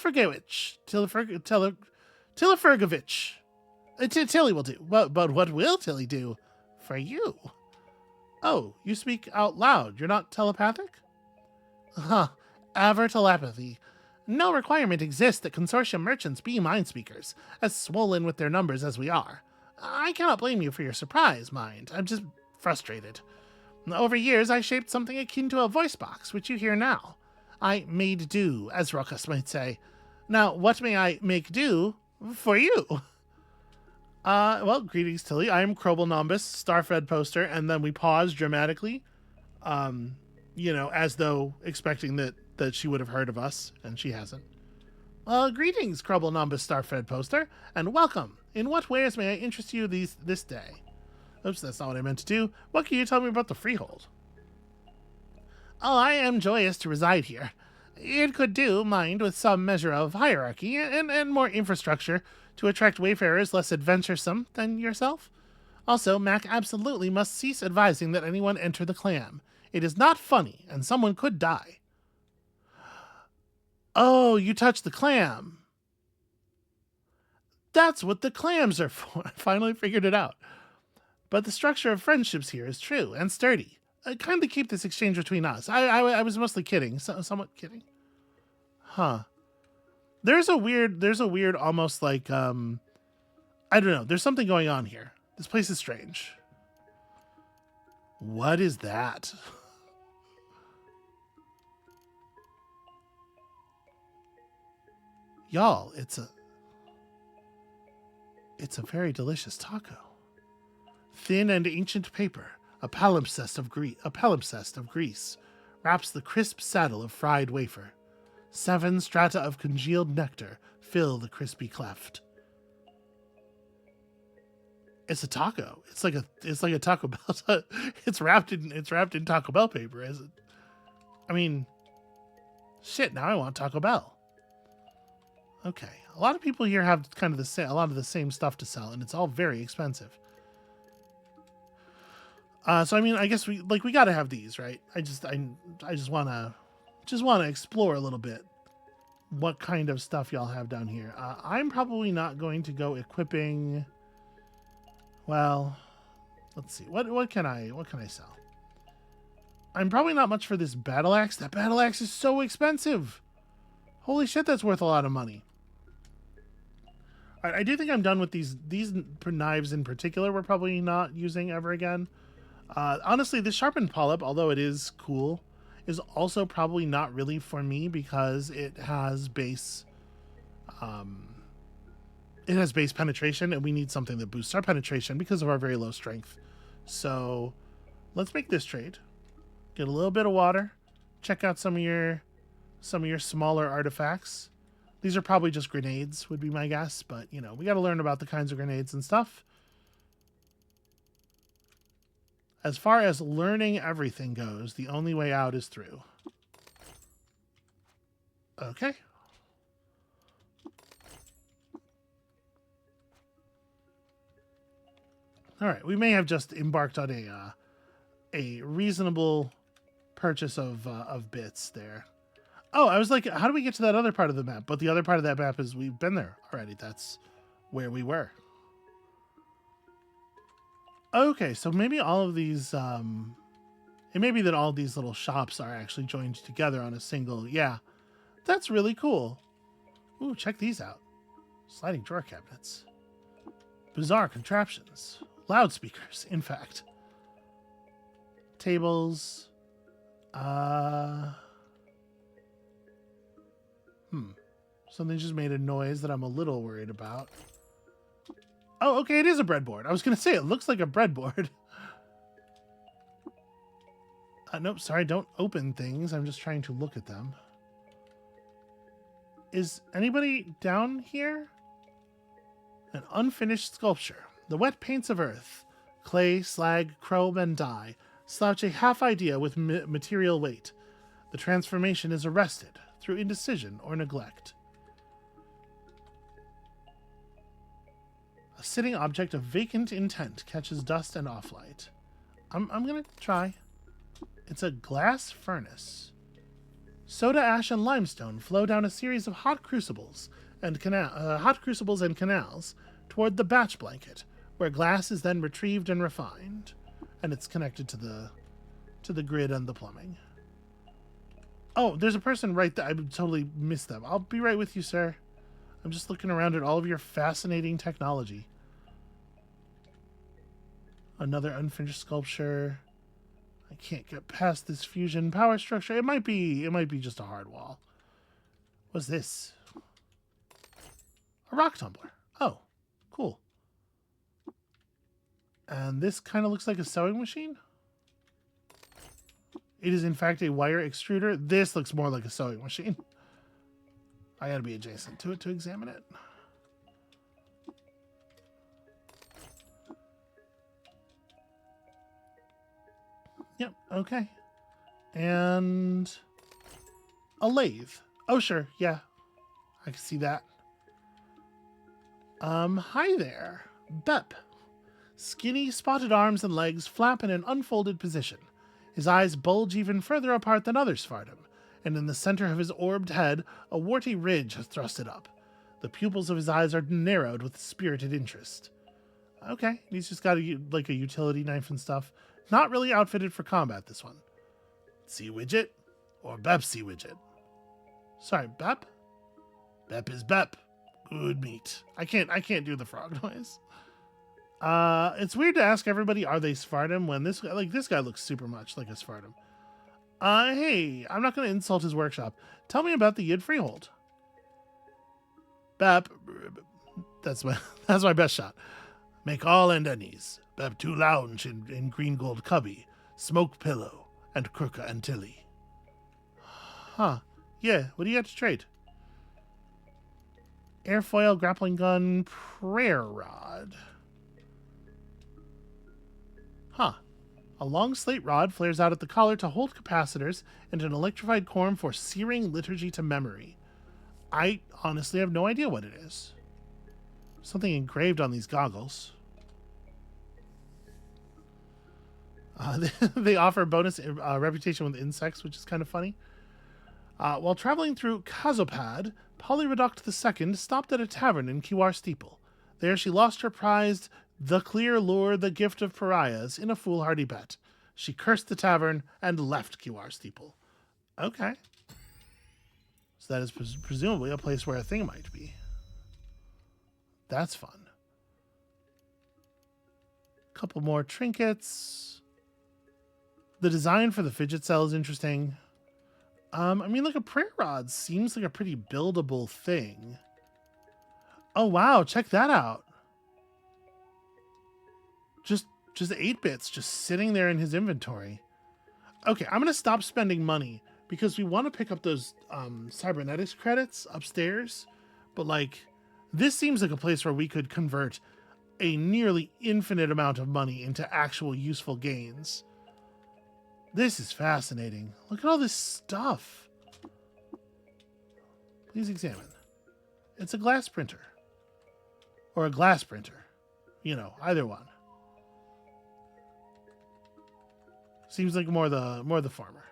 will do. But what will Tilly do? For you. Oh, you speak out loud. You're not telepathic? Huh. Ever telepathy. No requirement exists that consortium merchants be mind speakers, as swollen with their numbers as we are. I cannot blame you for your surprise, mind. I'm just frustrated. Over years, I shaped something akin to a voice box, which you hear now. I made do, as Ruckus might say. Now, what may I make do for you? Well, greetings, Tilly. I am Krobelnombus, Starfed poster, and then we pause dramatically, as though expecting that she would have heard of us, and she hasn't. Greetings, Krobelnombus, Starfed poster, and welcome. In what ways may I interest you this day? Oops, that's not what I meant to do. What can you tell me about the freehold? Oh, I am joyous to reside here. It could do, mind, with some measure of hierarchy and more infrastructure to attract wayfarers less adventuresome than yourself. Also, Mac absolutely must cease advising that anyone enter the clam. It is not funny, and someone could die. Oh, you touched the clam. That's what the clams are for. I finally figured it out. But the structure of friendships here is true and sturdy. Kindly keep this exchange between us. I was mostly kidding, somewhat kidding. Huh. There's a weird almost like, I don't know. There's something going on here. This place is strange. What is that? Y'all, it's a very delicious taco. Thin and ancient paper, a palimpsest of grease, wraps the crisp saddle of fried wafer. 7 strata of congealed nectar fill the crispy cleft. It's a taco. It's like a Taco Bell. It's wrapped in Taco Bell paper, is it? I mean, shit. Now I want Taco Bell. Okay, a lot of people here have kind of a lot of the same stuff to sell, and it's all very expensive. So I mean, I guess we got to have these, right? I just want to explore a little bit what kind of stuff y'all have down here. I'm probably not going to go equipping. Well, let's see. What can I sell? I'm probably not much for this battle axe. That battle axe is so expensive. Holy shit, that's worth a lot of money. All right, I do think I'm done with these knives in particular. We're probably not using ever again. Honestly, this sharpened polyp, although it is cool, is also probably not really for me because it has base it has base penetration, and we need something that boosts our penetration because of our very low strength. So let's make this trade. Get a little bit of water. Check out some of your smaller artifacts. These are probably just grenades, would be my guess, but you know, we got to learn about the kinds of grenades and stuff. As far as learning everything goes, the only way out is through. Okay. All right, we may have just embarked on a reasonable purchase of bits there. Oh, I was like, how do we get to that other part of the map? But the other part of that map is we've been there already. That's where we were. Okay, so maybe all of these, it may be that all these little shops are actually joined together on a single, yeah. That's really cool. Ooh, check these out. Sliding drawer cabinets. Bizarre contraptions. Loudspeakers, in fact. Tables. Something just made a noise that I'm a little worried about. Oh, okay, it is a breadboard. I was going to say, it looks like a breadboard. Nope, sorry, don't open things. I'm just trying to look at them. Is anybody down here? An unfinished sculpture. The wet paints of earth, clay, slag, chrome, and dye, slouch a half idea with material weight. The transformation is arrested through indecision or neglect. A sitting object of vacant intent catches dust and off-light. I'm going to try. It's a glass furnace. Soda ash and limestone flow down a series of hot crucibles and canals toward the batch blanket, where glass is then retrieved and refined, and it's connected to the grid and the plumbing. Oh, there's a person right there. I totally missed them. I'll be right with you, sir. I'm just looking around at all of your fascinating technology. Another unfinished sculpture. I can't get past this fusion power structure. It might be just a hard wall. What's this? A rock tumbler. Oh, cool. And this kind of looks like a sewing machine. It is in fact a wire extruder. This looks more like a sewing machine. I gotta be adjacent to it to examine it. Yep, okay. And a lathe. Oh, sure, yeah. I can see that. Hi there. Bep. Skinny, spotted arms and legs flap in an unfolded position. His eyes bulge even further apart than others' Fardum, and in the center of his orbed head, a warty ridge has thrusted up. The pupils of his eyes are narrowed with spirited interest. Okay, he's just got a utility knife and stuff. Not really outfitted for combat, this one. Sea Widget? Or Bep Sea Widget? Sorry, Bep? Bep is Bep. Good meat. I can't do the frog noise. It's weird to ask everybody, are they Sfardum, when this guy looks super much like a Sfardum. Hey, I'm not going to insult his workshop. Tell me about the Yid Freehold. Bep, that's my best shot. Make all and any's. Bep to lounge in green gold cubby, smoke pillow, and crooka and tilly. Huh. Yeah, what do you got to trade? Airfoil, grappling gun, prayer rod. Huh. A long slate rod flares out at the collar to hold capacitors and an electrified corm for searing liturgy to memory. I honestly have no idea what it is. Something engraved on these goggles. They offer bonus reputation with insects, which is kind of funny. While traveling through Kazopad, Polyreduct II stopped at a tavern in Kiwar Steeple. There she lost her prized The Clear Lure, the Gift of Pariahs in a foolhardy bet. She cursed the tavern and left Kiwar Steeple. Okay. So that is presumably a place where a thing might be. That's fun. Couple more trinkets. The design for the fidget cell is interesting. I mean, like a prayer rod seems like a pretty buildable thing. Oh, wow. Check that out. Just 8 bits just sitting there in his inventory. Okay, I'm going to stop spending money because we want to pick up those cybernetics credits upstairs. But, like, this seems like a place where we could convert a nearly infinite amount of money into actual useful gains. This is fascinating. Look at all this stuff. Please examine. It's a glass printer. Or a glass printer. You know, either one. Seems like more the former.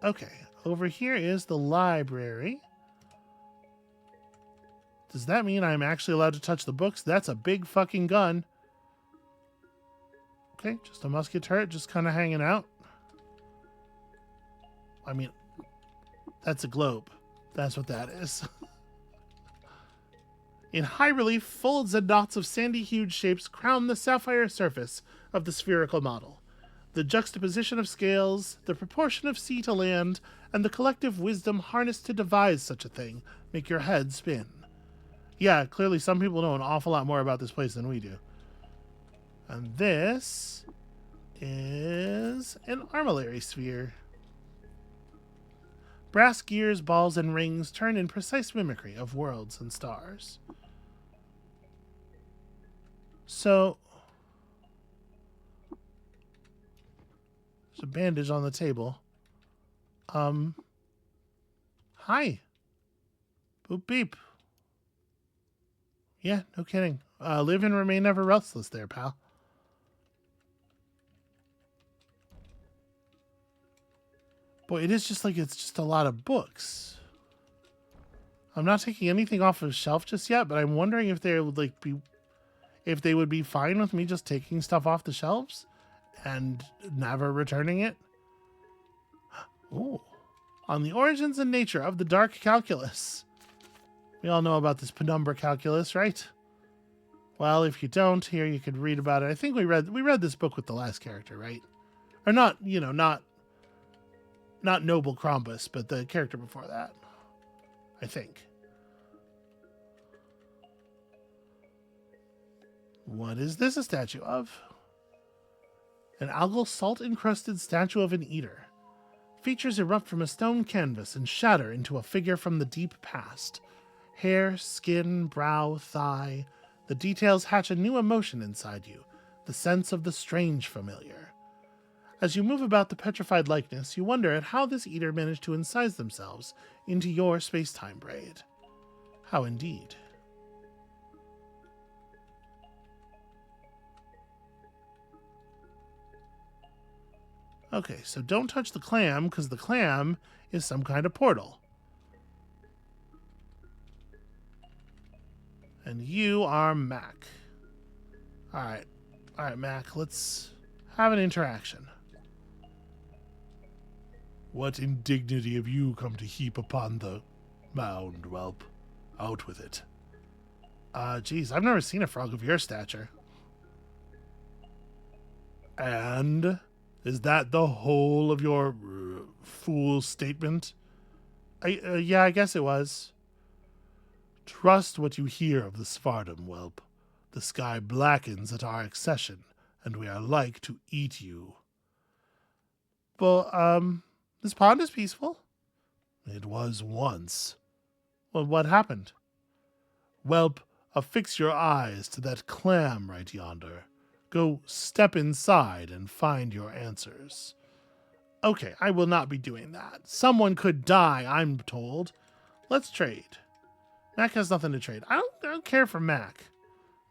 Okay, over here is the library. Does that mean I'm actually allowed to touch the books? That's a big fucking gun. Okay, just a musket turret just kind of hanging out. I mean, that's a globe. That's what that is. In high relief, folds and knots of sandy-hued shapes crown the sapphire surface of the spherical model. The juxtaposition of scales, the proportion of sea to land, and the collective wisdom harnessed to devise such a thing make your head spin. Yeah, clearly some people know an awful lot more about this place than we do. And this is an armillary sphere. Brass gears, balls, and rings turn in precise mimicry of worlds and stars. So, there's a bandage on the table. Hi. Boop beep. Yeah, no kidding. Live and remain ever restless there, pal. Boy, it is just like it's just a lot of books. I'm not taking anything off of the shelf just yet, but I'm wondering if they would if they would be fine with me just taking stuff off the shelves and never returning it. Ooh. On the origins and nature of the dark calculus. We all know about this penumbra calculus, right? Well, if you don't, here you could read about it. I think we read this book with the last character, right? Or not, you know, not Noble Krampus, but the character before that. I think. What is this a statue of? An algal salt-encrusted statue of an eater. Features erupt from a stone canvas and shatter into a figure from the deep past. Hair, skin, brow, thigh. The details hatch a new emotion inside you, the sense of the strange familiar. As you move about the petrified likeness, you wonder at how this eater managed to incise themselves into your space-time braid. How indeed. Okay, so don't touch the clam, because the clam is some kind of portal. And you are Mac. Alright, Mac, let's have an interaction. What indignity have you come to heap upon the mound, whelp? Out with it. Geez, I've never seen a frog of your stature. And is that the whole of your fool statement? Yeah, I guess it was. Trust what you hear of the Svartum, whelp. The sky blackens at our accession, and we are like to eat you. Well, this pond is peaceful. It was once. Well, what happened? Whelp, affix your eyes to that clam right yonder. Go step inside and find your answers. Okay, I will not be doing that. Someone could die, I'm told. Let's trade. Mac has nothing to trade. I don't care for Mac.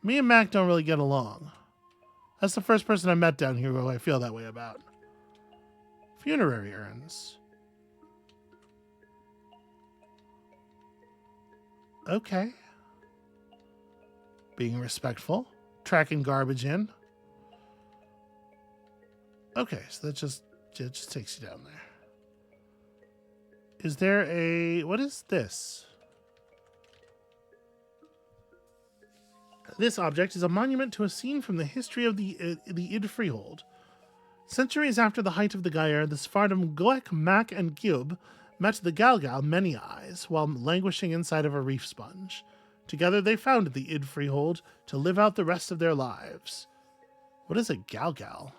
Me and Mac don't really get along. That's the first person I met down here who I feel that way about. Funerary urns. Okay. Being respectful. Tracking garbage in. Okay, so it just takes you down there. Is there a... What is this? This object is a monument to a scene from the history of the Id Freehold. Centuries after the height of the Gyre, the Svartum Goek, Mac, and Gyub met the Galgal Many Eyes while languishing inside of a reef sponge. Together they founded the Id Freehold to live out the rest of their lives. What is a Galgal?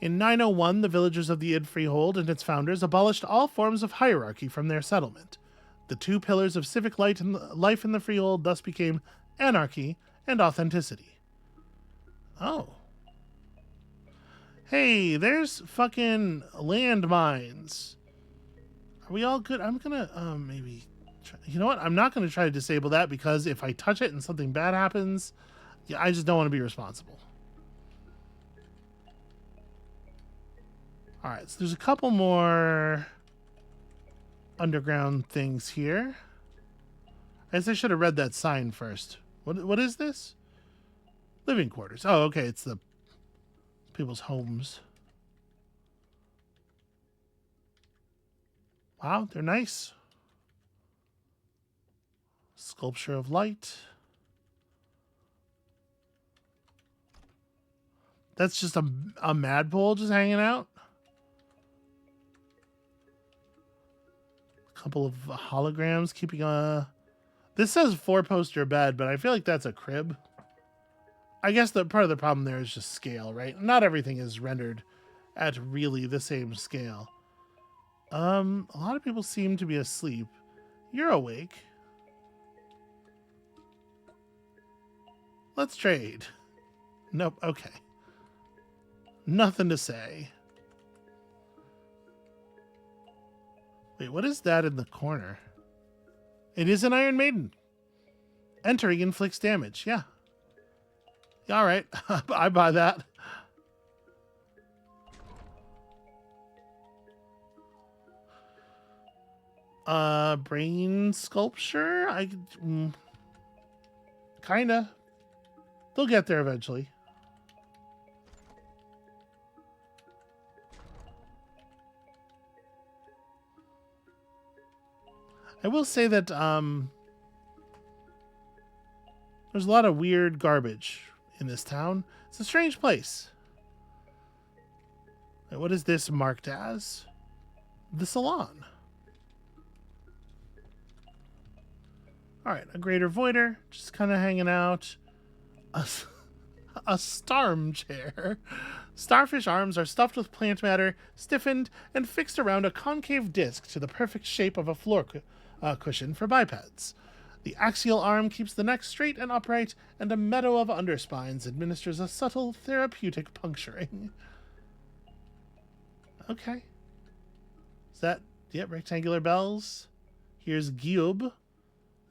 In 901, the villagers of the Id Freehold and its founders abolished all forms of hierarchy from their settlement. The two pillars of civic life in the Freehold thus became anarchy and authenticity. Oh. Hey, there's fucking landmines. Are we all good? I'm gonna, maybe... You know what? I'm not gonna try to disable that because if I touch it and something bad happens, yeah, I just don't want to be responsible. Alright, so there's a couple more underground things here. I guess I should have read that sign first. What is this? Living quarters. Oh, okay, it's the people's homes. Wow, they're nice. Sculpture of light. That's just a madpole just hanging out. A couple of holograms keeping a... This says 4-poster bed, but I feel like that's a crib. I guess the part of the problem there is just scale, right? Not everything is rendered at really the same scale. A lot of people seem to be asleep. You're awake. Let's trade. Nope, okay. Nothing to say. Wait, what is that in the corner? It is an Iron Maiden. Entering inflicts damage, yeah. All right, I buy that. Brain sculpture? Kinda. They'll get there eventually. I will say that there's a lot of weird garbage in this town. It's a strange place. What is this marked as? The salon. Alright, a greater voider, just kind of hanging out. A starm chair. Starfish arms are stuffed with plant matter, stiffened, and fixed around a concave disc to the perfect shape of a floor cushion for bipeds. The axial arm keeps the neck straight and upright, and a meadow of underspines administers a subtle therapeutic puncturing. Okay. Is that... Yep, rectangular bells. Here's Gyub,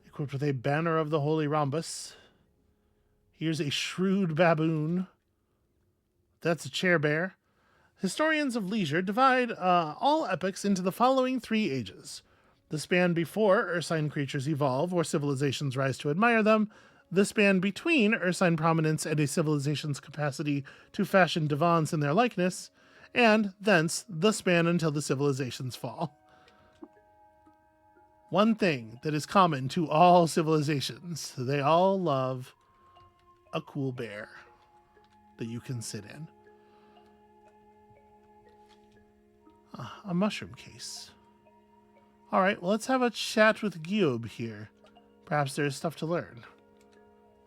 equipped with a banner of the Holy Rhombus. Here's a shrewd baboon. That's a chair bear. Historians of leisure divide all epochs into the following 3 ages. The span before Ursine creatures evolve or civilizations rise to admire them. The span between Ursine prominence and a civilization's capacity to fashion divans in their likeness. And thence the span until the civilizations fall. One thing that is common to all civilizations, they all love a cool bear that you can sit in. A mushroom case. All right, well, let's have a chat with Gyub here. Perhaps there's stuff to learn.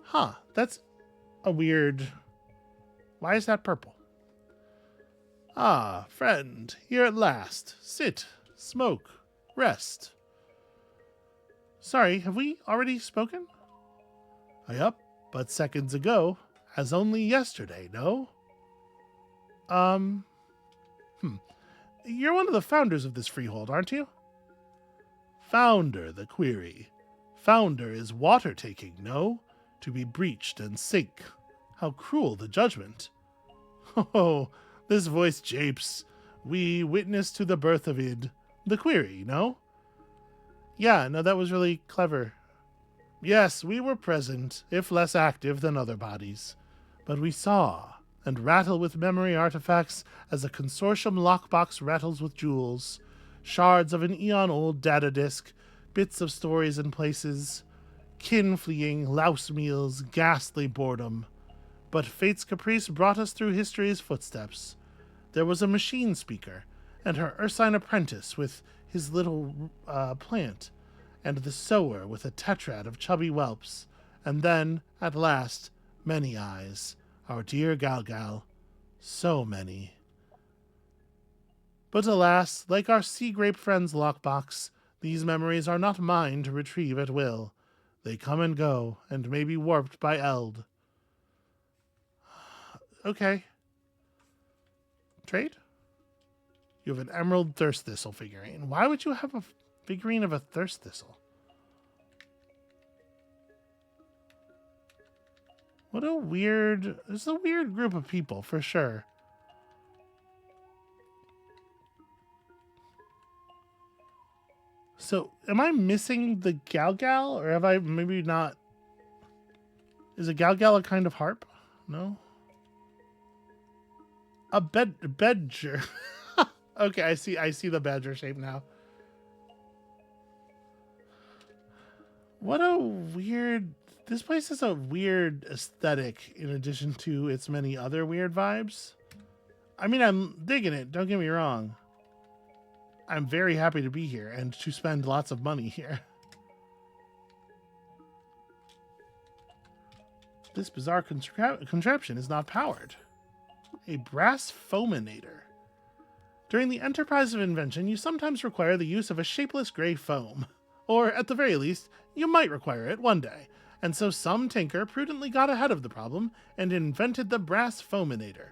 Huh, that's a weird... Why is that purple? Ah, friend, here at last. Sit, smoke, rest. Sorry, have we already spoken? Yup, but seconds ago, as only yesterday, no? You're one of the founders of this freehold, aren't you? Founder, the query. Founder is water taking, no? To be breached and sink. How cruel the judgment. Oh, this voice japes. We witness to the birth of id. The query, no? Yeah, no, that was really clever. Yes, we were present, if less active than other bodies. But we saw, and rattle with memory artifacts as a consortium lockbox rattles with jewels. Shards of an eon-old data disk, bits of stories and places, kin fleeing, louse meals, ghastly boredom. But fate's caprice brought us through history's footsteps. There was a machine speaker, and her ursine apprentice with his little plant, and the sower with a tetrad of chubby whelps, and then, at last, Many Eyes, our dear Galgal. So many. But alas, like our sea grape friend's lockbox, these memories are not mine to retrieve at will. They come and go, and may be warped by Eld. Okay. Trade? You have an emerald thirst thistle figurine. Why would you have a figurine of a thirst thistle? What a weird... This is a weird group of people, for sure. So, am I missing the Galgal? Or have I maybe not... Is a Galgal a kind of harp? No? A badger. Okay, I see the badger shape now. What a weird... This place has a weird aesthetic in addition to its many other weird vibes. I mean, I'm digging it, don't get me wrong. I'm very happy to be here and to spend lots of money here. This bizarre contraption is not powered. A brass foaminator. During the enterprise of invention, you sometimes require the use of a shapeless gray foam. Or, at the very least, you might require it one day. And so some tinker prudently got ahead of the problem and invented the brass foaminator.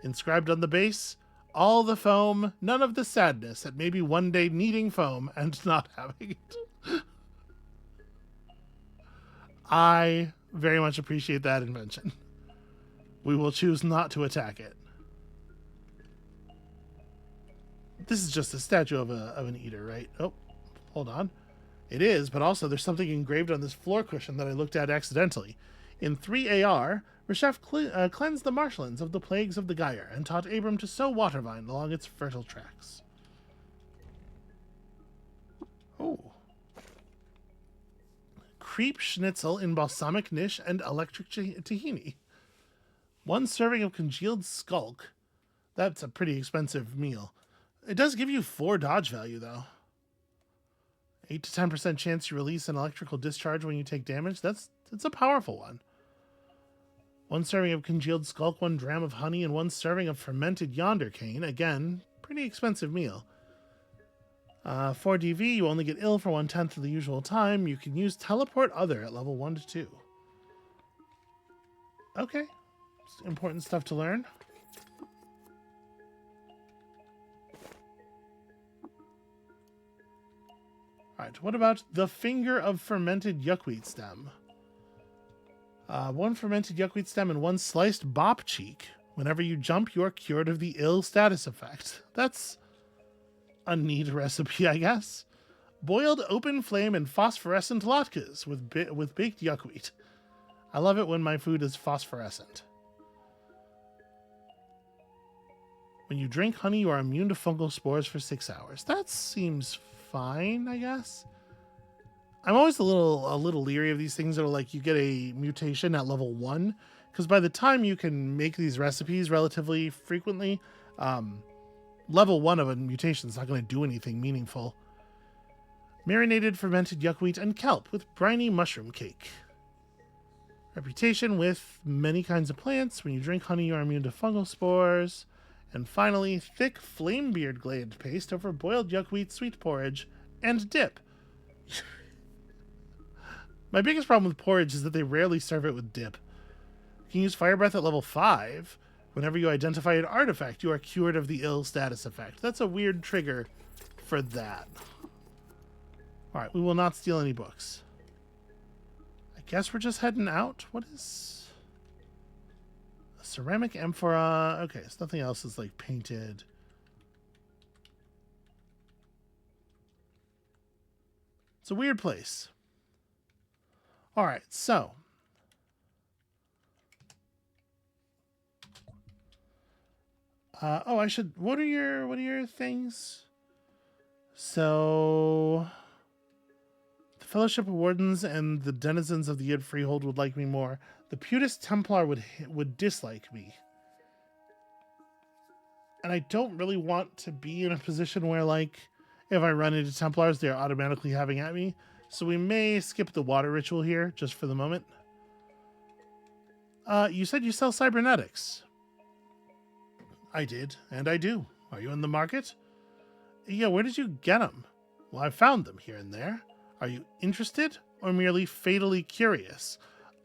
Inscribed on the base, all the foam, none of the sadness at maybe one day needing foam and not having it. I very much appreciate that invention. We will choose not to attack it. This is just a statue of an eater, right? Oh, hold on. It is, but also there's something engraved on this floor cushion that I looked at accidentally. In 3AR, Reshef cleansed the marshlands of the plagues of the Gyre and taught Abram to sow watervine along its fertile tracks. Oh. Creep schnitzel in balsamic niche and electric tahini. 1 serving of congealed skulk. That's a pretty expensive meal. It does give you 4 dodge value, though. 8 to 10% chance you release an electrical discharge when you take damage. That's a powerful one. 1 serving of congealed skulk, 1 dram of honey, and 1 serving of fermented yonder cane. Again, pretty expensive meal. 4 DV, you only get ill for 1/10 of the usual time. You can use teleport other at level 1 to 2. Okay. It's important stuff to learn. Alright, what about the finger of fermented yuckweed stem? 1 fermented yuckweed stem and 1 sliced bop cheek. Whenever you jump, you are cured of the ill status effect. That's a neat recipe, I guess. Boiled open flame and phosphorescent latkes with baked yuckweed. I love it when my food is phosphorescent. When you drink honey, you are immune to fungal spores for 6 hours. That seems fine, I guess. I'm always a little leery of these things that are like you get a mutation at level 1, because by the time you can make these recipes relatively frequently, level 1 of a mutation is not going to do anything meaningful. Marinated fermented yuckweed and kelp with briny mushroom cake. Reputation with many kinds of plants. When you drink honey, you are immune to fungal spores. And finally, thick flamebeard glade paste over boiled yuckweed sweet porridge and dip. My biggest problem with porridge is that they rarely serve it with dip. You can use fire breath at level 5. Whenever you identify an artifact, you are cured of the ill status effect. That's a weird trigger for that. Alright, we will not steal any books. I guess we're just heading out. What is... a ceramic amphora? Okay, so nothing else is like painted. It's a weird place. Alright, so... oh, I should... What are your things? So... The Fellowship of Wardens and the denizens of the Yid Freehold would like me more. The Putist Templar would dislike me. And I don't really want to be in a position where, like, if I run into Templars, they're automatically having at me. So we may skip the water ritual here, just for the moment. You said you sell cybernetics. I did, and I do. Are you in the market? Yeah, where did you get them? Well, I found them here and there. Are you interested, or merely fatally curious?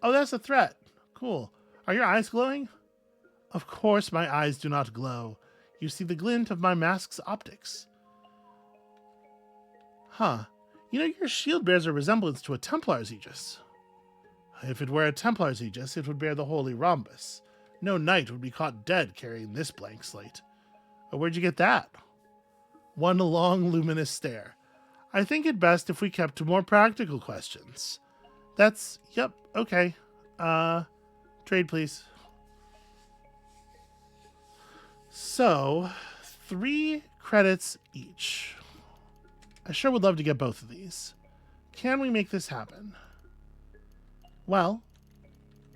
Oh, that's a threat. Cool. Are your eyes glowing? Of course my eyes do not glow. You see the glint of my mask's optics. Huh. You know, your shield bears a resemblance to a Templar's aegis. If it were a Templar's aegis, it would bear the holy rhombus. No knight would be caught dead carrying this blank slate. Oh, where'd you get that? One long, luminous stare. I think it best if we kept to more practical questions. Yep, okay. Trade, please. So, 3 credits each. I sure would love to get both of these. Can we make this happen? Well,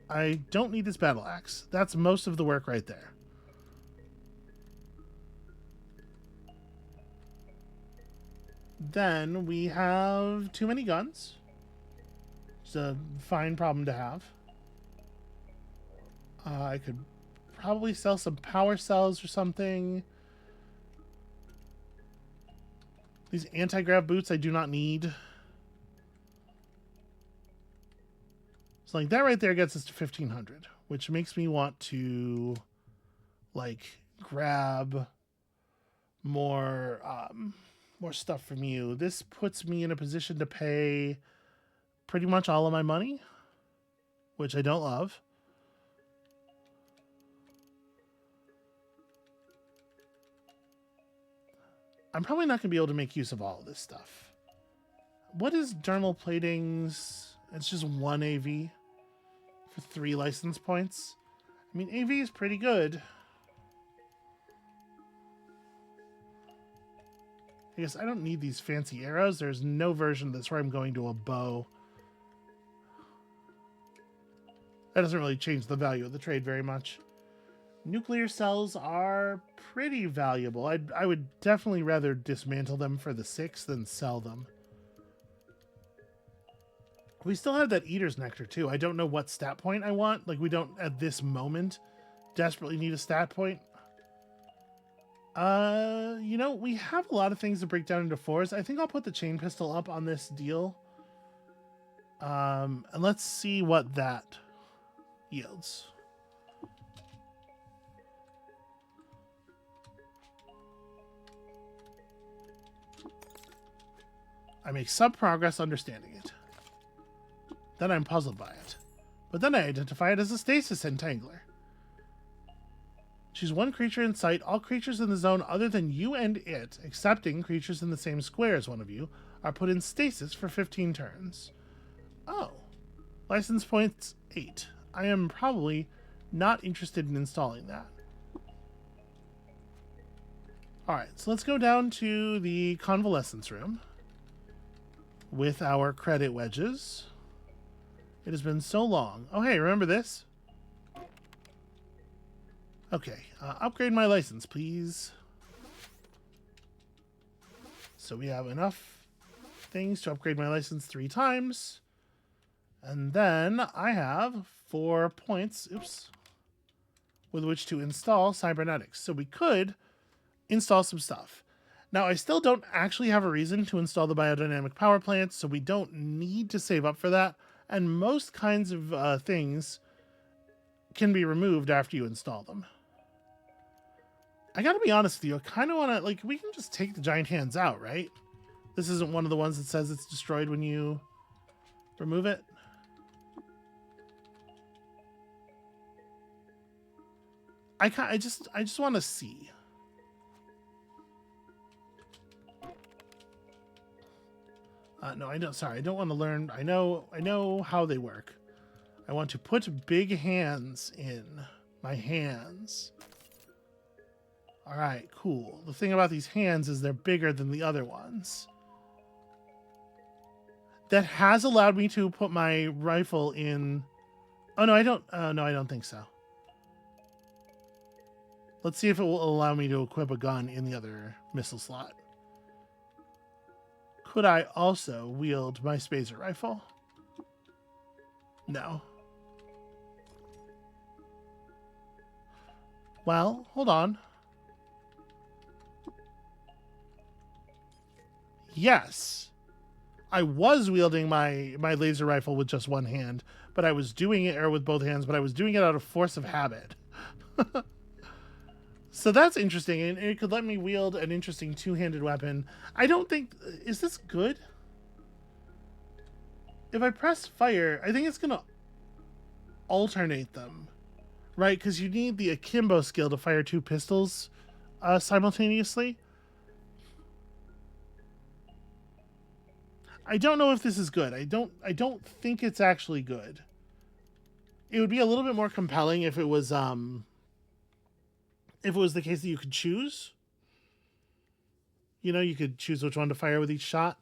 I don't need this battle axe. That's most of the work right there. Then we have too many guns. It's a fine problem to have. I could probably sell some power cells or something. These anti-grav boots I do not need. So like that right there gets us to 1,500, which makes me want to like grab more stuff from you. This puts me in a position to pay pretty much all of my money, which I don't love. I'm probably not going to be able to make use of all of this stuff. What is dermal platings? It's just 1 AV for 3 license points. I mean, AV is pretty good. I guess I don't need these fancy arrows. There's no version that's where I'm going to a bow. That doesn't really change the value of the trade very much. Nuclear cells are pretty valuable. I would definitely rather dismantle them for the 6 than sell them. We still have that Eater's Nectar too. I don't know what stat point I want. Like, we don't at this moment desperately need a stat point. You know, we have a lot of things to break down into 4s. I think I'll put the chain pistol up on this deal. And let's see what that yields. I make some progress understanding it. Then I'm puzzled by it. But then I identify it as a stasis entangler. Choose 1 creature in sight. All creatures in the zone other than you and it, excepting creatures in the same square as one of you, are put in stasis for 15 turns. Oh. License points 8. I am probably not interested in installing that. Alright, so let's go down to the convalescence room with our credit wedges. It has been so long. Oh, hey, remember this? Okay, upgrade my license, please. So we have enough things to upgrade my license 3 times. And then I have 4 points, with which to install cybernetics. So we could install some stuff. Now, I still don't actually have a reason to install the biodynamic power plant, so we don't need to save up for that. And most kinds of things can be removed after you install them. I gotta be honest with you, I kind of want to, like, we can just take the giant hands out, right? This isn't one of the ones that says it's destroyed when you remove it. I just want to see. No, I don't. Sorry, I don't want to learn. I know how they work. I want to put big hands in my hands. All right, cool. The thing about these hands is they're bigger than the other ones. That has allowed me to put my rifle in. Oh no, I don't. No, I don't think so. Let's see if it will allow me to equip a gun in the other missile slot. Could I also wield my spacer rifle? No. Well, hold on. Yes. I was wielding my laser rifle with just one hand, but I was doing it, or with both hands, but I was doing it out of force of habit. So that's interesting, and it could let me wield an interesting two-handed weapon. I don't think... Is this good? If I press fire, I think it's going to alternate them, right? Because you need the akimbo skill to fire two pistols simultaneously. I don't know if this is good. I don't think it's actually good. It would be a little bit more compelling if it was the case that you could choose. You know, you could choose which one to fire with each shot.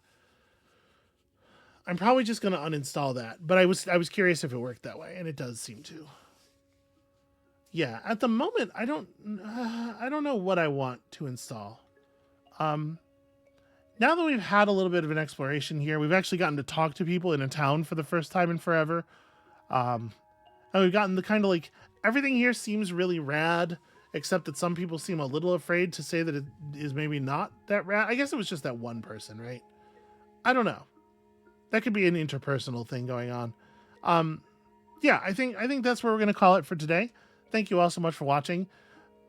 I'm probably just going to uninstall that, but I was curious if it worked that way, and it does seem to. Yeah, at the moment I don't know what I want to install. Now that we've had a little bit of an exploration here, we've actually gotten to talk to people in a town for the first time in forever. And we've gotten the kind of like, everything here seems really rad, except that some people seem a little afraid to say that it is maybe not that rad. I guess it was just that one person, right? I don't know. That could be an interpersonal thing going on. Yeah, I think that's where we're going to call it for today. Thank you all so much for watching.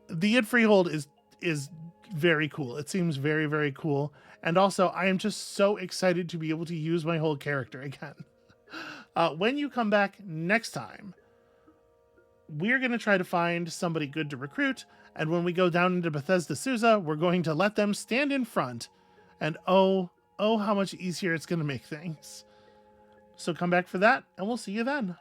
The id Freehold is very cool. It seems very, very cool. And also, I am just so excited to be able to use my whole character again. When you come back next time, we're going to try to find somebody good to recruit. And when we go down into Bethesda Susa, we're going to let them stand in front. And oh, how much easier it's going to make things. So come back for that, and we'll see you then.